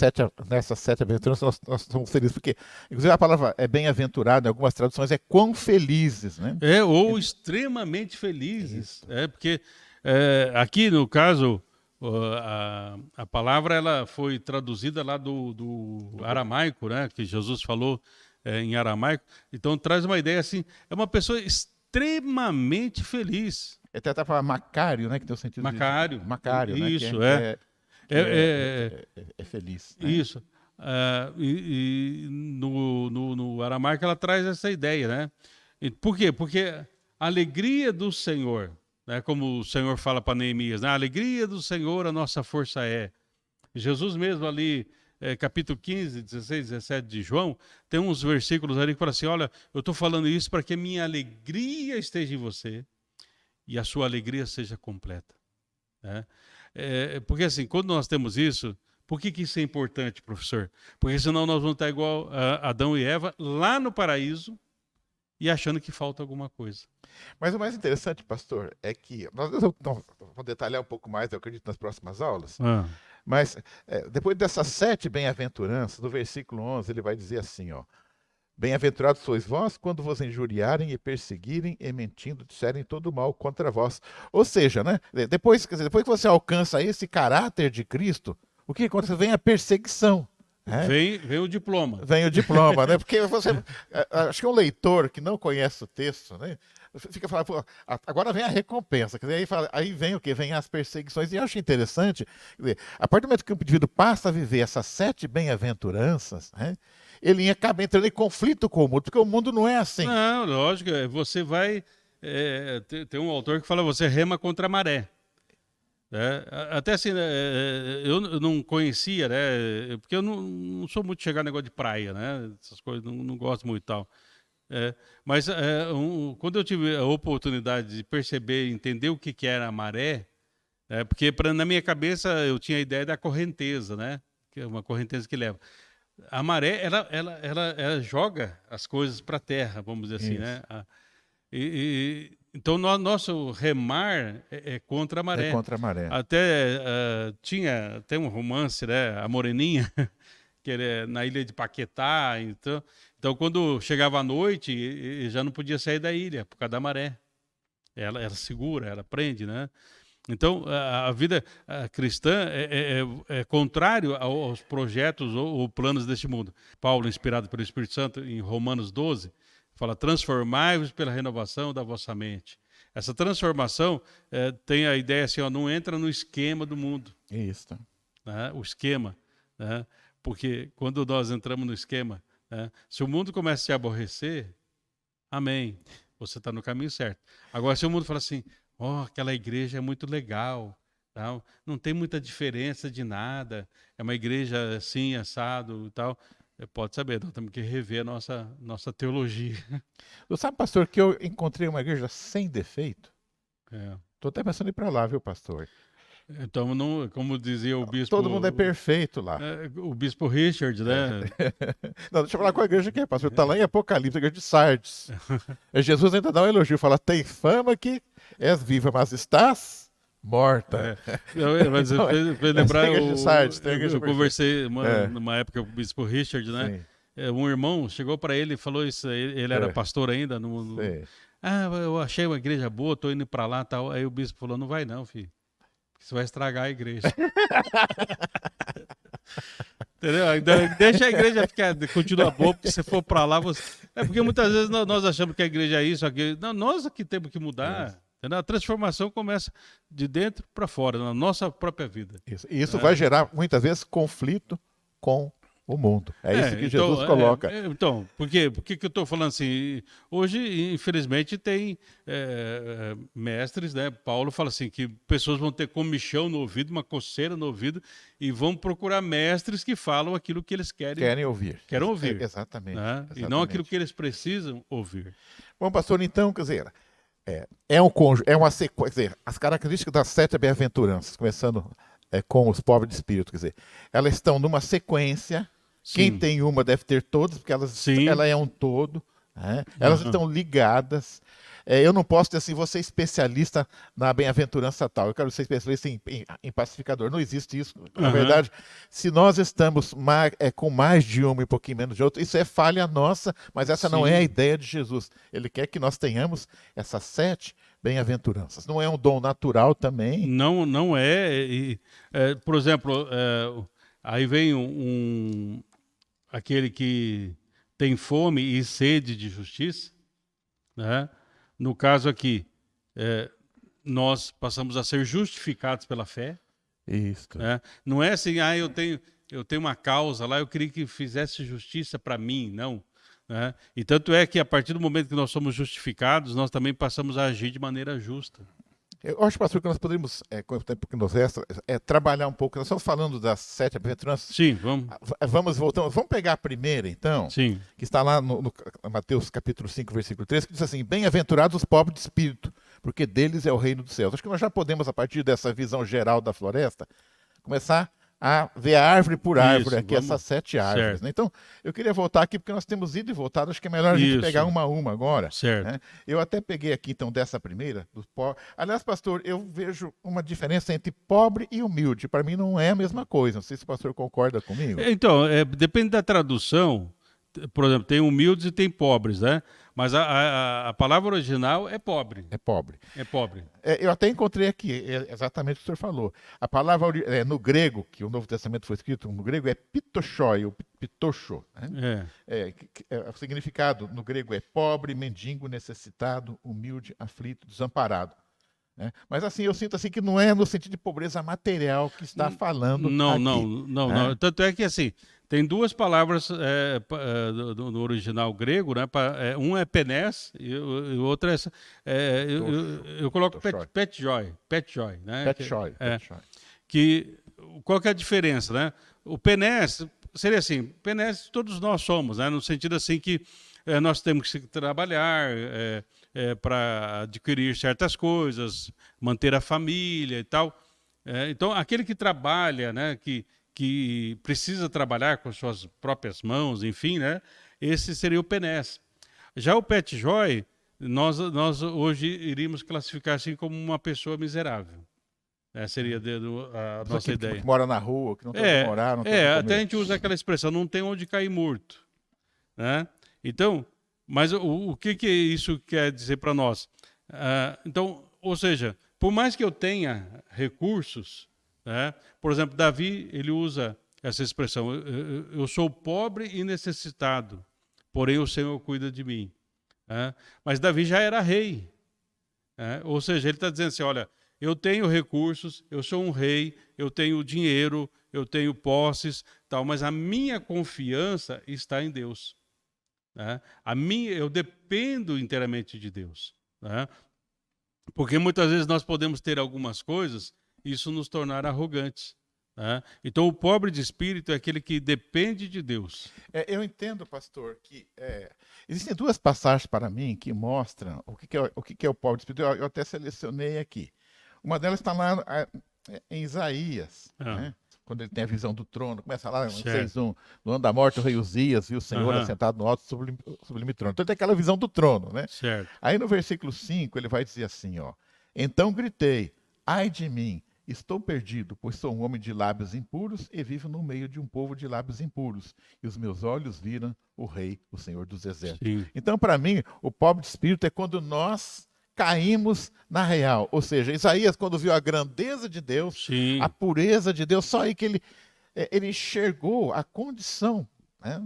Speaker 2: sete aventuras, nós somos felizes. Porque, inclusive, a palavra é bem-aventurado, em algumas traduções, é quão felizes, né?
Speaker 1: Ou extremamente felizes. Porque aqui, no caso, a palavra ela foi traduzida lá do aramaico, né? Que Jesus falou em aramaico. Então, traz uma ideia assim, é uma pessoa extremamente feliz.
Speaker 2: Até a palavra Macário, né? Que tem o sentido
Speaker 1: Macário.
Speaker 2: de... Macário, né?
Speaker 1: Isso,
Speaker 2: é feliz. Né?
Speaker 1: Isso. E no aramaico ela traz essa ideia, né? Por quê? Porque a alegria do Senhor, né? Como o Senhor fala para Neemias, né? A alegria do Senhor a nossa força é. Jesus mesmo ali, capítulo 15, 16, 17 de João, tem uns versículos ali que falam assim, olha, eu estou falando isso para que a minha alegria esteja em você e a sua alegria seja completa. Né? Porque assim, quando nós temos isso, por que isso é importante, professor? Porque senão nós vamos estar igual a Adão e Eva lá no paraíso e achando que falta alguma coisa.
Speaker 2: Mas o mais interessante, pastor, é que nós vamos detalhar um pouco mais, eu acredito, nas próximas aulas. Mas depois dessas 7 bem-aventuranças, no versículo 11, ele vai dizer assim, ó, bem-aventurados sois vós quando vos injuriarem e perseguirem e mentindo disserem todo mal contra vós. Ou seja, né, depois que você alcança esse caráter de Cristo, o que acontece? Vem a perseguição.
Speaker 1: Vem o diploma.
Speaker 2: Vem o diploma, né? Porque você, acho que um leitor que não conhece o texto, né, fica falando, pô, agora vem a recompensa. Quer dizer, aí vem o quê? Vem as perseguições. E eu acho interessante, quer dizer, a partir do momento que o indivíduo passa a viver essas 7 bem-aventuranças, né, ele acaba entrando em conflito com o mundo, porque o mundo não é assim.
Speaker 1: Não, lógico, você vai... tem um autor que fala, você rema contra a maré. Até assim, eu não conhecia, né? Porque eu não sou muito chegar no negócio de praia, né? Essas coisas, não gosto muito e tal. Mas quando eu tive a oportunidade de perceber, entender o que era a maré, porque na minha cabeça eu tinha a ideia da correnteza, né? Que é uma correnteza que leva. A maré, ela joga as coisas para a terra, vamos dizer assim, né? Então, nosso remar é contra a maré.
Speaker 2: É contra a maré.
Speaker 1: Até tem um romance, né? A Moreninha, que é na ilha de Paquetá. Então, quando chegava a noite, já não podia sair da ilha, por causa da maré. Ela segura, ela prende, né? Então, a vida cristã é contrário aos projetos ou planos deste mundo. Paulo, inspirado pelo Espírito Santo, em Romanos 12, fala, transformai-vos pela renovação da vossa mente. Essa transformação tem a ideia assim, ó, não entra no esquema do mundo.
Speaker 2: Isso.
Speaker 1: Né? O esquema. Né? Porque quando nós entramos no esquema, né? Se o mundo começa a te aborrecer, amém, você está no caminho certo. Agora, se o mundo fala assim, aquela igreja é muito legal, tal, não tem muita diferença de nada, é uma igreja assim, assado e tal, pode saber, nós temos que rever a nossa teologia.
Speaker 2: Você sabe, pastor, que eu encontrei uma igreja sem defeito? Estou até pensando em ir para lá, viu, pastor?
Speaker 1: Então, como dizia o bispo...
Speaker 2: Todo mundo é perfeito lá.
Speaker 1: O bispo Richard, né?
Speaker 2: Não, deixa eu falar com a igreja que é, pastor. Está lá em Apocalipse, a igreja de Sardes. Jesus ainda dá um elogio, fala, tem fama que és viva, mas estás morta.
Speaker 1: Mas fez lembrar,
Speaker 2: eu
Speaker 1: conversei numa época com o bispo Richard, né? Um irmão chegou para ele e falou isso, ele era pastor ainda. Eu achei uma igreja boa, estou indo para lá, tal. Aí o bispo falou, não vai não, filho. Você vai estragar a igreja. Entendeu? Deixa a igreja continua boa, porque se for para lá, você... porque muitas vezes nós achamos que a igreja é isso, aquilo. Não, nós aqui temos que mudar. Entendeu? A transformação começa de dentro para fora, na nossa própria vida.
Speaker 2: Isso vai gerar, muitas vezes, conflito com o mundo. É isso que Jesus coloca.
Speaker 1: Então, por que eu estou falando assim? Hoje, infelizmente, tem mestres, né? Paulo fala assim, que pessoas vão ter comichão no ouvido, uma coceira no ouvido, e vão procurar mestres que falam aquilo que eles querem ouvir.
Speaker 2: Exatamente,
Speaker 1: né?
Speaker 2: exatamente.
Speaker 1: E não aquilo que eles precisam ouvir.
Speaker 2: Bom, pastor, então, quer dizer, é uma sequência, quer dizer, as características das 7 bem-aventuranças, começando com os pobres de espírito, quer dizer, elas estão numa sequência. Sim. Quem tem uma deve ter todas, porque ela é um todo, né? Elas estão ligadas. Eu não posso dizer assim, você é especialista na bem-aventurança tal, eu quero ser especialista em pacificador. Não existe isso. Na
Speaker 1: Aham.
Speaker 2: verdade, se nós estamos com mais de uma e um pouquinho menos de outra, isso é falha nossa, mas essa não é a
Speaker 1: Sim.
Speaker 2: ideia de Jesus. Ele quer que nós tenhamos essas 7 bem-aventuranças. Não é um dom natural também?
Speaker 1: Não, não é. Por exemplo, aí vem aquele que tem fome e sede de justiça, né? No caso aqui, nós passamos a ser justificados pela fé,
Speaker 2: Isso.
Speaker 1: né? Não é assim, eu tenho uma causa lá, eu queria que fizesse justiça para mim, não. Né? E tanto é que a partir do momento que nós somos justificados, nós também passamos a agir de maneira justa.
Speaker 2: Eu acho, pastor, que nós poderíamos, com o tempo que nos resta, trabalhar um pouco. Nós estamos falando das 7 bem-aventuranças.
Speaker 1: Sim, vamos.
Speaker 2: Vamos voltando. Vamos pegar a primeira, então,
Speaker 1: Sim.
Speaker 2: que está lá no Mateus capítulo 5, versículo 3, que diz assim: Bem-aventurados os pobres de espírito, porque deles é o reino dos céus. Acho que nós já podemos, a partir dessa visão geral da floresta, começar a ver árvore por árvore
Speaker 1: Isso,
Speaker 2: aqui,
Speaker 1: vamos.
Speaker 2: essas 7 árvores.
Speaker 1: Certo.
Speaker 2: Né? Então, eu queria voltar aqui, porque nós temos ido e voltado. Acho que é melhor a gente
Speaker 1: Isso.
Speaker 2: pegar uma a uma agora.
Speaker 1: Certo.
Speaker 2: Né? Eu até peguei aqui, então, dessa primeira, dos pobres. Aliás, pastor, eu vejo uma diferença entre pobre e humilde. Para mim, não é a mesma coisa. Não sei se o pastor concorda comigo.
Speaker 1: Então, depende da tradução. Por exemplo, tem humildes e tem pobres, né? Mas a palavra original é pobre.
Speaker 2: É pobre.
Speaker 1: É pobre.
Speaker 2: Eu até encontrei aqui, exatamente o que o senhor falou. A palavra no grego, que o Novo Testamento foi escrito no grego, é pitoshoi, ou pitosho. Né? O significado no grego é pobre, mendigo, necessitado, humilde, aflito, desamparado. Né? Mas assim, eu sinto assim que não é no sentido de pobreza material que está falando
Speaker 1: Não,
Speaker 2: aqui.
Speaker 1: não.
Speaker 2: Né?
Speaker 1: Tanto é que assim, tem duas palavras no original grego, né? Um é penés e o outro eu coloco pet joy, né?
Speaker 2: Petshoi.
Speaker 1: Qual que é a diferença, né? O penés seria assim, penés todos nós somos, né? No sentido assim que nós temos que trabalhar para adquirir certas coisas, manter a família e tal. Então, aquele que trabalha, né, que precisa trabalhar com suas próprias mãos, enfim, né, esse seria o penés. Já o pet joy, nós hoje iríamos classificar assim como uma pessoa miserável. Seria a nossa ideia.
Speaker 2: Que mora na rua, que não tem onde morar, não tem onde comer.
Speaker 1: Até a gente usa aquela expressão, não tem onde cair morto. Né? Então, mas o que isso quer dizer para nós? Então, ou seja, por mais que eu tenha recursos, né? Por exemplo, Davi, ele usa essa expressão, eu sou pobre e necessitado, porém o Senhor cuida de mim. Né? Mas Davi já era rei. Né? Ou seja, ele está dizendo assim, olha, eu tenho recursos, eu sou um rei, eu tenho dinheiro, eu tenho posses, tal, mas a minha confiança está em Deus. Né? Eu dependo inteiramente de Deus. Né? Porque muitas vezes nós podemos ter algumas coisas e isso nos tornar arrogantes. Né? Então, o pobre de espírito é aquele que depende de Deus.
Speaker 2: Eu entendo, pastor, que existem duas passagens para mim que mostram o que é o pobre de espírito. Eu até selecionei aqui. Uma delas está lá em Isaías, né? Quando ele tem a visão do trono. Começa lá em 6:1. No ano da morte, o rei Uzias viu o Senhor assentado no alto sublime trono. Então, ele tem aquela visão do trono. Né?
Speaker 1: Certo.
Speaker 2: Aí, no versículo 5, ele vai dizer assim, ó, então gritei, ai de mim, estou perdido, pois sou um homem de lábios impuros e vivo no meio de um povo de lábios impuros. E os meus olhos viram o rei, o Senhor dos exércitos.
Speaker 1: Sim.
Speaker 2: Então, para mim, o pobre de espírito é quando nós caímos na real. Ou seja, Isaías, quando viu a grandeza de Deus,
Speaker 1: Sim.
Speaker 2: a pureza de Deus, só aí que ele enxergou a condição, né?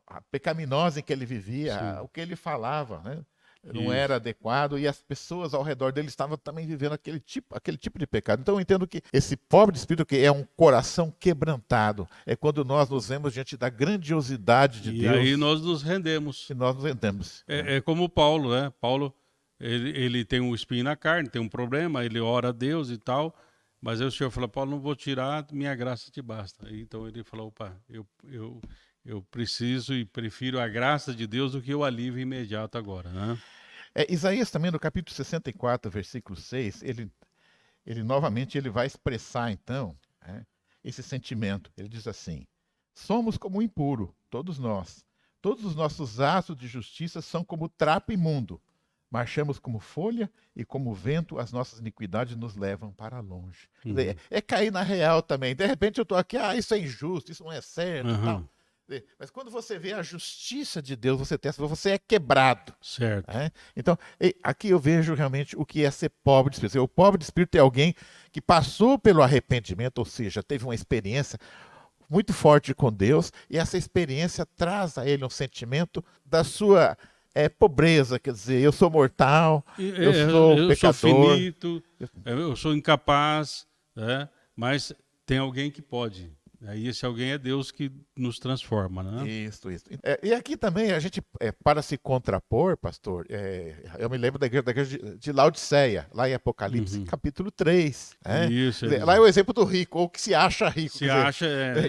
Speaker 2: A pecaminosa em que ele vivia, o que ele falava, né? Não era adequado, e as pessoas ao redor dele estavam também vivendo aquele tipo de pecado. Então eu entendo que esse pobre de espírito que é um coração quebrantado, é quando nós nos vemos diante da grandiosidade de Deus.
Speaker 1: E aí nós nos rendemos.
Speaker 2: E nós nos rendemos.
Speaker 1: É como Paulo, né? Paulo, ele tem um espinho na carne, tem um problema, ele ora a Deus e tal, mas aí o Senhor falou, Paulo, não vou tirar, minha graça te basta. Então ele falou, opa, eu preciso e prefiro a graça de Deus do que o alívio imediato agora. Né?
Speaker 2: Isaías também, no capítulo 64, versículo 6, ele novamente vai expressar, então, esse sentimento. Ele diz assim, somos como o impuro, todos nós, Todos os nossos atos de justiça são como trapo imundo. Marchamos como folha e como vento as nossas iniquidades nos levam para longe. Quer dizer, é cair na real também. De repente eu estou aqui, isso é injusto, isso não é certo e tal. Mas quando você vê a justiça de Deus, você é quebrado.
Speaker 1: Certo.
Speaker 2: Né? Então, aqui eu vejo realmente o que é ser pobre de espírito. O pobre de espírito é alguém que passou pelo arrependimento, ou seja, teve uma experiência muito forte com Deus, e essa experiência traz a ele um sentimento da sua pobreza, quer dizer, eu sou mortal, eu sou pecador.
Speaker 1: Sou finito, eu sou incapaz, né? Mas tem alguém que pode. Aí esse alguém é Deus que nos transforma, né?
Speaker 2: Isso. E aqui também a gente, para se contrapor, pastor, eu me lembro da igreja de Laodiceia, lá em Apocalipse, capítulo 3.
Speaker 1: Isso.
Speaker 2: Lá é o exemplo do rico, ou que se acha rico.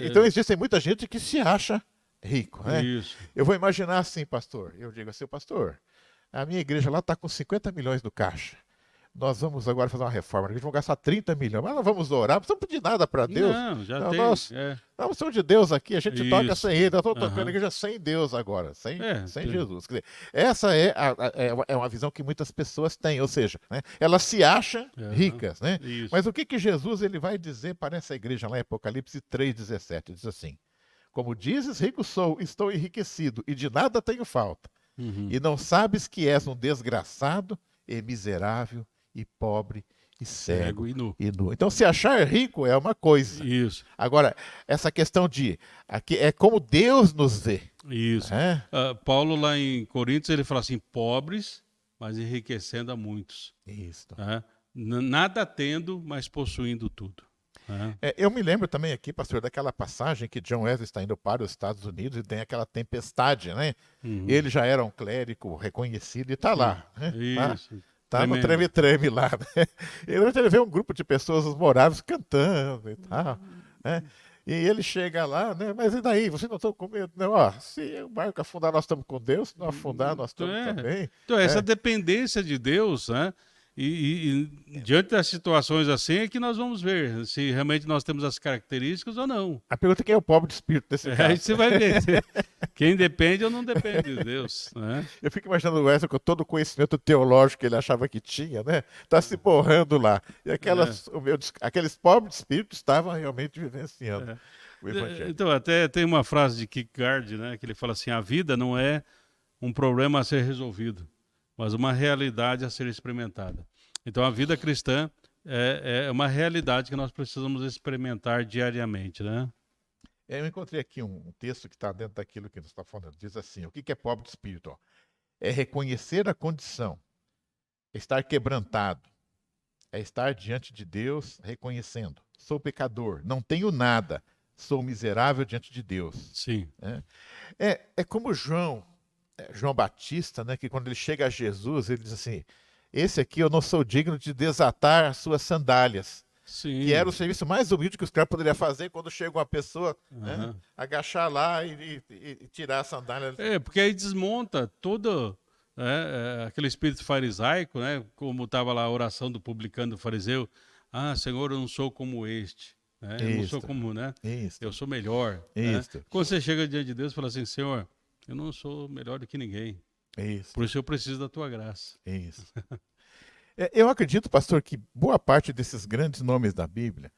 Speaker 2: Então existe muita gente que se acha rico. Né?
Speaker 1: Isso.
Speaker 2: Eu vou imaginar assim, pastor, eu digo assim, pastor, a minha igreja lá está com 50 milhões no caixa. Nós vamos agora fazer uma reforma. A gente vai gastar 30 milhões, mas não vamos orar, não precisamos pedir nada para Deus.
Speaker 1: Não, já tem.
Speaker 2: Nós somos de Deus aqui, a gente toca sem Ele. Eu estou tocando a igreja sem Deus agora, sem Jesus. Quer dizer, essa é uma visão que muitas pessoas têm, ou seja, né, elas se acham ricas. Né? Mas o que Jesus ele vai dizer para essa igreja lá em Apocalipse 3,17? Diz assim: como dizes, rico sou, estou enriquecido, e de nada tenho falta. E não sabes que és um desgraçado e miserável, e pobre, e cego,
Speaker 1: e nu.
Speaker 2: Então, se achar rico é uma coisa.
Speaker 1: Isso.
Speaker 2: Agora, essa questão aqui é como Deus nos vê.
Speaker 1: Isso. Paulo, lá em Coríntios, ele fala assim, pobres, mas enriquecendo a muitos.
Speaker 2: Isso.
Speaker 1: Nada tendo, mas possuindo tudo.
Speaker 2: Eu me lembro também aqui, pastor, daquela passagem que John Wesley está indo para os Estados Unidos e tem aquela tempestade, né? Ele já era um clérigo reconhecido e está lá. Né?
Speaker 1: Isso.
Speaker 2: Tá no treme-treme lá, né? Ele vê um grupo de pessoas moráveis cantando e tal, né? E ele chega lá, né? Mas e daí? Vocês não estão com medo? Não, se o barco afundar, nós estamos com Deus. Se não afundar, nós estamos também.
Speaker 1: Então, essa dependência de Deus, né? E diante das situações assim é que nós vamos ver se realmente nós temos as características ou não.
Speaker 2: A pergunta é quem é o pobre de espírito desse caso.
Speaker 1: Aí você vai ver quem depende ou não depende de Deus. Né?
Speaker 2: Eu fico imaginando o Wesley com todo o conhecimento teológico que ele achava que tinha, né? Tá se borrando lá. E aqueles pobres espíritos estavam realmente vivenciando o Evangelho.
Speaker 1: Então, até tem uma frase de Kierkegaard, né? Que ele fala assim, a vida não é um problema a ser resolvido, mas uma realidade a ser experimentada. Então, a vida cristã é uma realidade que nós precisamos experimentar diariamente, né?
Speaker 2: Eu encontrei aqui um texto que está dentro daquilo que nós estamos falando. Diz assim, o que é pobre de espírito? É reconhecer a condição, estar quebrantado, é estar diante de Deus reconhecendo. Sou pecador, não tenho nada, sou miserável diante de Deus.
Speaker 1: Sim.
Speaker 2: É como João Batista, né, que quando ele chega a Jesus, ele diz assim, esse aqui eu não sou digno de desatar as suas sandálias.
Speaker 1: Sim.
Speaker 2: Que era o serviço mais humilde que os caras poderiam fazer quando chega uma pessoa, né, agachar lá e tirar a sandália.
Speaker 1: Porque aí desmonta todo aquele espírito farisaico, né, como estava lá a oração do publicano do fariseu, Senhor, eu não sou como este. Né? Eu não sou como, né? Eu sou melhor. Né? Quando você chega diante de Deus e fala assim, Senhor, eu não sou melhor do que ninguém. Por isso eu preciso da tua graça.
Speaker 2: Eu acredito, pastor, que boa parte desses grandes nomes da Bíblia,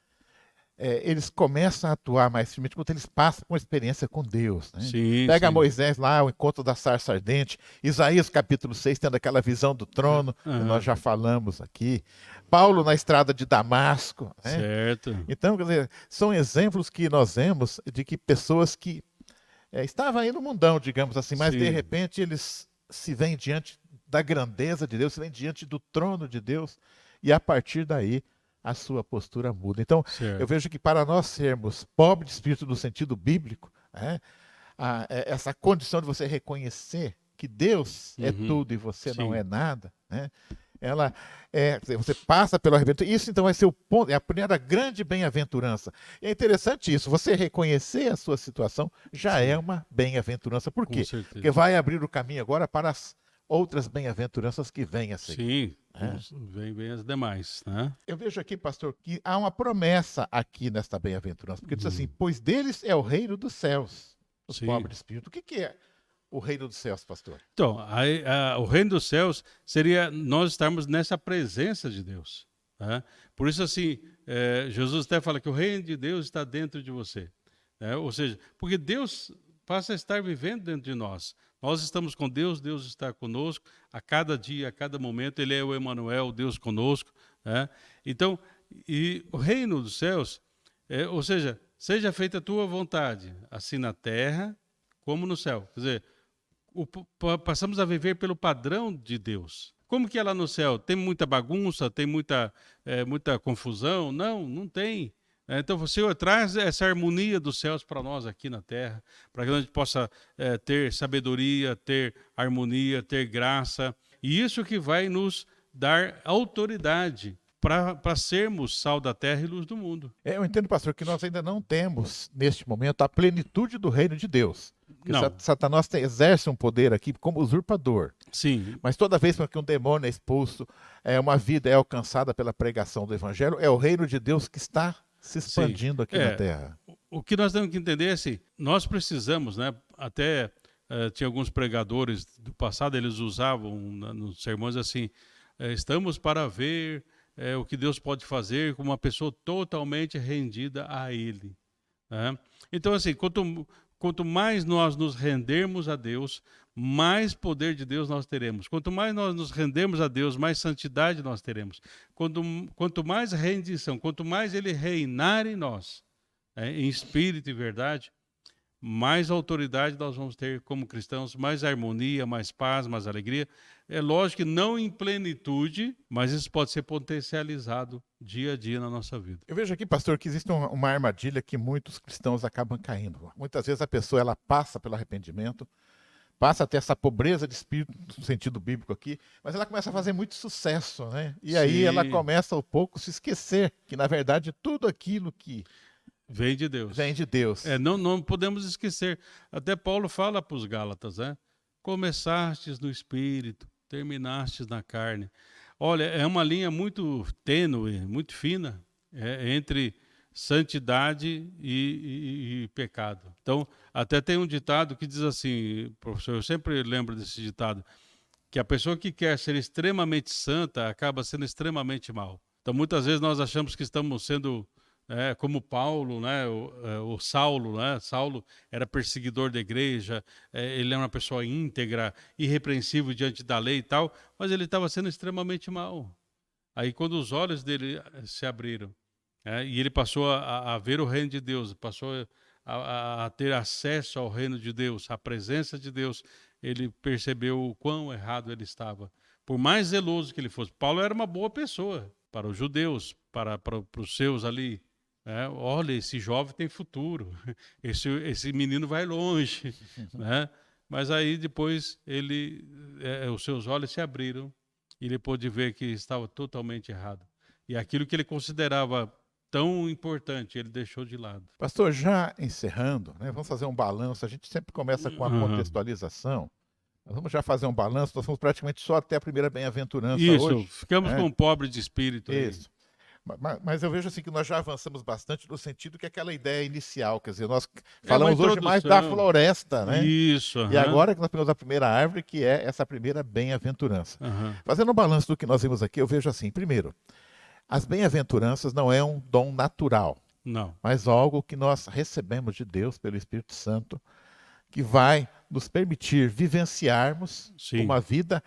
Speaker 2: eles começam a atuar mais firmemente quando eles passam por uma experiência com Deus. Né? Pega Moisés lá, o encontro da sarça ardente, Isaías capítulo 6, tendo aquela visão do trono, que nós já falamos aqui. Paulo na estrada de Damasco. Né?
Speaker 1: Certo.
Speaker 2: Então, quer dizer, são exemplos que nós vemos de que pessoas que estavam aí no mundão, digamos assim, mas de repente eles se veem diante da grandeza de Deus, se veem diante do trono de Deus, e a partir daí a sua postura muda. Então, eu vejo que para nós sermos pobres de espírito no sentido bíblico, essa condição de você reconhecer que Deus é tudo e você não é nada, né? Você passa pelo arrependimento. Isso então vai ser o ponto, é a primeira grande bem-aventurança. É interessante isso, você reconhecer a sua situação já é uma bem-aventurança. Por quê? Porque vai abrir o caminho agora para as outras bem-aventuranças que vêm a seguir.
Speaker 1: Vem as demais. Né?
Speaker 2: Eu vejo aqui, pastor, que há uma promessa aqui nesta bem-aventurança, porque diz assim, pois deles é o reino dos céus, os pobres de espírito. O que é o reino dos céus, pastor?
Speaker 1: Então, o reino dos céus seria nós estarmos nessa presença de Deus. Tá? Por isso, assim, Jesus até fala que o reino de Deus está dentro de você. Né? Ou seja, porque Deus passa a estar vivendo dentro de nós. Nós estamos com Deus, Deus está conosco, a cada dia, a cada momento, Ele é o Emanuel, Deus conosco. Né? Então, e o reino dos céus, ou seja, seja feita a tua vontade, assim na terra como no céu. Quer dizer, passamos a viver pelo padrão de Deus. Como que é lá no céu? Tem muita bagunça, tem muita confusão? Não, não tem. Então, o Senhor traz essa harmonia dos céus para nós aqui na terra, para que a gente possa ter sabedoria, ter harmonia, ter graça. E isso que vai nos dar autoridade para sermos sal da terra e luz do mundo.
Speaker 2: Eu entendo, pastor, que nós ainda não temos, neste momento, a plenitude do reino de Deus. Porque
Speaker 1: Não.
Speaker 2: Satanás exerce um poder aqui como usurpador.
Speaker 1: Sim.
Speaker 2: Mas toda vez que um demônio é expulso, uma vida é alcançada pela pregação do evangelho, é o reino de Deus que está se expandindo aqui na terra.
Speaker 1: O que nós temos que entender é assim, nós precisamos, né, até tinha alguns pregadores do passado, eles usavam nos sermões assim, estamos para ver o que Deus pode fazer com uma pessoa totalmente rendida a Ele. Né? Então, assim, quanto mais nós nos rendermos a Deus, mais poder de Deus nós teremos. Quanto mais nós nos rendermos a Deus, mais santidade nós teremos. Quanto mais rendição, quanto mais Ele reinar em nós, em espírito e verdade, mais autoridade nós vamos ter como cristãos, mais harmonia, mais paz, mais alegria. É lógico que não em plenitude, mas isso pode ser potencializado dia a dia na nossa vida.
Speaker 2: Eu vejo aqui, pastor, que existe uma armadilha que muitos cristãos acabam caindo. Muitas vezes a pessoa ela passa pelo arrependimento, passa a ter essa pobreza de espírito, no sentido bíblico aqui, mas ela começa a fazer muito sucesso, né? E aí
Speaker 1: Sim.
Speaker 2: ela começa, ao pouco, se esquecer que, na verdade, tudo aquilo que
Speaker 1: vem de Deus.
Speaker 2: Vem de Deus.
Speaker 1: Não podemos esquecer. Até Paulo fala para os Gálatas, né? Começastes no espírito, terminastes na carne. Olha, é uma linha muito tênue, muito fina, entre santidade e pecado. Então, até tem um ditado que diz assim, professor, eu sempre lembro desse ditado, que a pessoa que quer ser extremamente santa acaba sendo extremamente mal. Então, muitas vezes nós achamos que estamos sendo como Paulo, né, o Saulo, né? Saulo era perseguidor da igreja, ele era uma pessoa íntegra, irrepreensível diante da lei e tal, mas ele estava sendo extremamente mal. Aí quando os olhos dele se abriram, e ele passou a ver o reino de Deus, passou a ter acesso ao reino de Deus, à presença de Deus, ele percebeu o quão errado ele estava. Por mais zeloso que ele fosse, Paulo era uma boa pessoa para os judeus, para os seus ali. Olha, esse jovem tem futuro, esse menino vai longe, né? Mas aí depois os seus olhos se abriram e ele pôde ver que estava totalmente errado. E aquilo que ele considerava tão importante, ele deixou de lado.
Speaker 2: Pastor, já encerrando, né, vamos fazer um balanço, a gente sempre começa com a contextualização. Nós vamos já fazer um balanço, nós vamos praticamente só até a primeira bem-aventurança hoje.
Speaker 1: Isso, ficamos com um pobre de espírito.
Speaker 2: Isso. Mas eu vejo assim que nós já avançamos bastante no sentido que aquela ideia inicial, quer dizer, nós falamos hoje mais da floresta, né?
Speaker 1: Isso.
Speaker 2: E agora que nós pegamos a primeira árvore, que é essa primeira bem-aventurança. Fazendo um balanço do que nós vimos aqui, eu vejo assim, primeiro, as bem-aventuranças não é um dom natural,
Speaker 1: não,
Speaker 2: mas algo que nós recebemos de Deus pelo Espírito Santo, que vai nos permitir vivenciarmos uma vida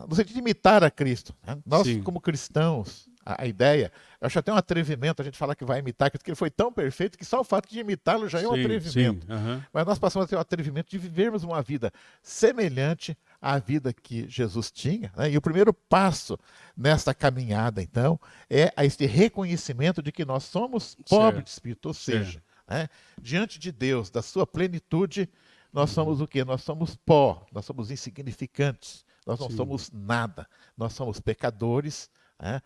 Speaker 2: no sentido de imitar a Cristo. Né? Nós, como cristãos, a ideia, eu acho até um atrevimento a gente falar que vai imitar Cristo, porque ele foi tão perfeito que só o fato de imitá-lo já é um atrevimento. Mas nós passamos a ter o atrevimento de vivermos uma vida semelhante à vida que Jesus tinha. Né? E o primeiro passo nesta caminhada, então, é este reconhecimento de que nós somos pobres de espírito, ou seja, né? Diante de Deus, da sua plenitude, nós somos o quê? Nós somos pó, nós somos insignificantes, nós não somos nada, nós somos pecadores. Né?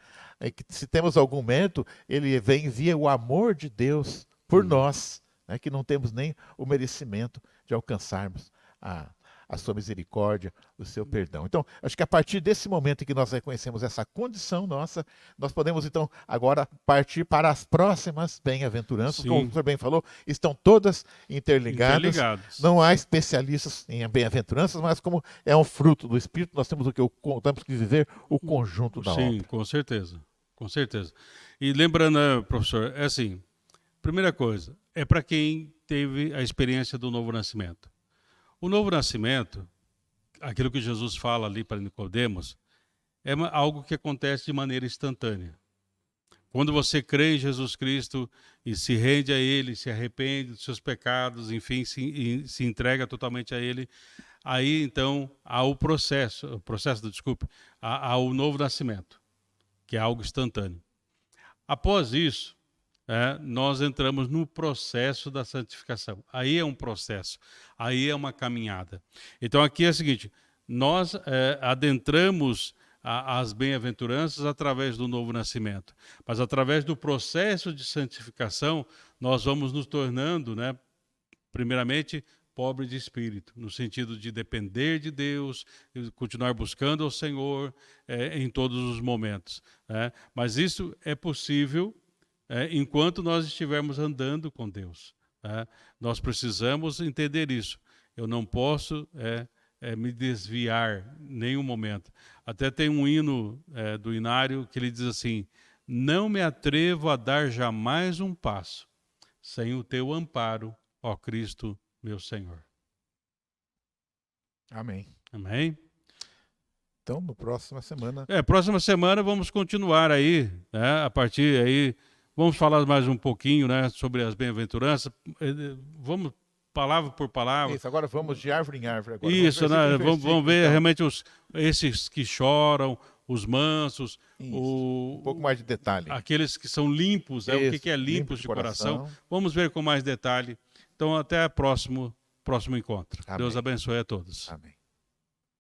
Speaker 2: Se temos algum mérito, ele envia o amor de Deus por nós, né? Que não temos nem o merecimento de alcançarmos a a sua misericórdia, o seu perdão. Então, acho que a partir desse momento em que nós reconhecemos essa condição nossa, nós podemos então agora partir para as próximas bem-aventuranças.
Speaker 1: Sim.
Speaker 2: Como o senhor bem falou, estão todas interligadas.
Speaker 1: Interligados.
Speaker 2: Não há especialistas em bem-aventuranças, mas como é um fruto do Espírito, nós temos temos que viver o conjunto da obra.
Speaker 1: Sim, com certeza. Com certeza. E lembrando, né, professor, é assim, primeira coisa, é para quem teve a experiência do novo nascimento. O novo nascimento, aquilo que Jesus fala ali para Nicodemos, é algo que acontece de maneira instantânea. Quando você crê em Jesus Cristo e se rende a Ele, se arrepende dos seus pecados, enfim, se entrega totalmente a Ele, aí então há há o novo nascimento, que é algo instantâneo. Após isso, nós entramos no processo da santificação. Aí é um processo, aí é uma caminhada. Então aqui é o seguinte, nós adentramos as bem-aventuranças através do novo nascimento, mas através do processo de santificação, nós vamos nos tornando, primeiramente, pobre de espírito, no sentido de depender de Deus, continuar buscando ao Senhor em todos os momentos. Mas isso é possível enquanto nós estivermos andando com Deus. Nós precisamos entender isso. Eu não posso me desviar em nenhum momento. Até tem um hino do Inário que ele diz assim: não me atrevo a dar jamais um passo sem o teu amparo, ó Cristo, meu Senhor.
Speaker 2: Amém.
Speaker 1: Amém?
Speaker 2: Então, na próxima semana...
Speaker 1: Próxima semana vamos continuar aí, a partir aí, vamos falar mais um pouquinho, sobre as bem-aventuranças. Vamos palavra por palavra.
Speaker 2: Isso, agora vamos de árvore em árvore. Agora.
Speaker 1: Isso, vamos ver
Speaker 2: então.
Speaker 1: realmente esses que choram, os mansos,
Speaker 2: um pouco mais de detalhe.
Speaker 1: Aqueles que são limpos, o que é limpos de coração. Vamos ver com mais detalhe. Então, até o próximo encontro. Amém. Deus abençoe a todos.
Speaker 2: Amém.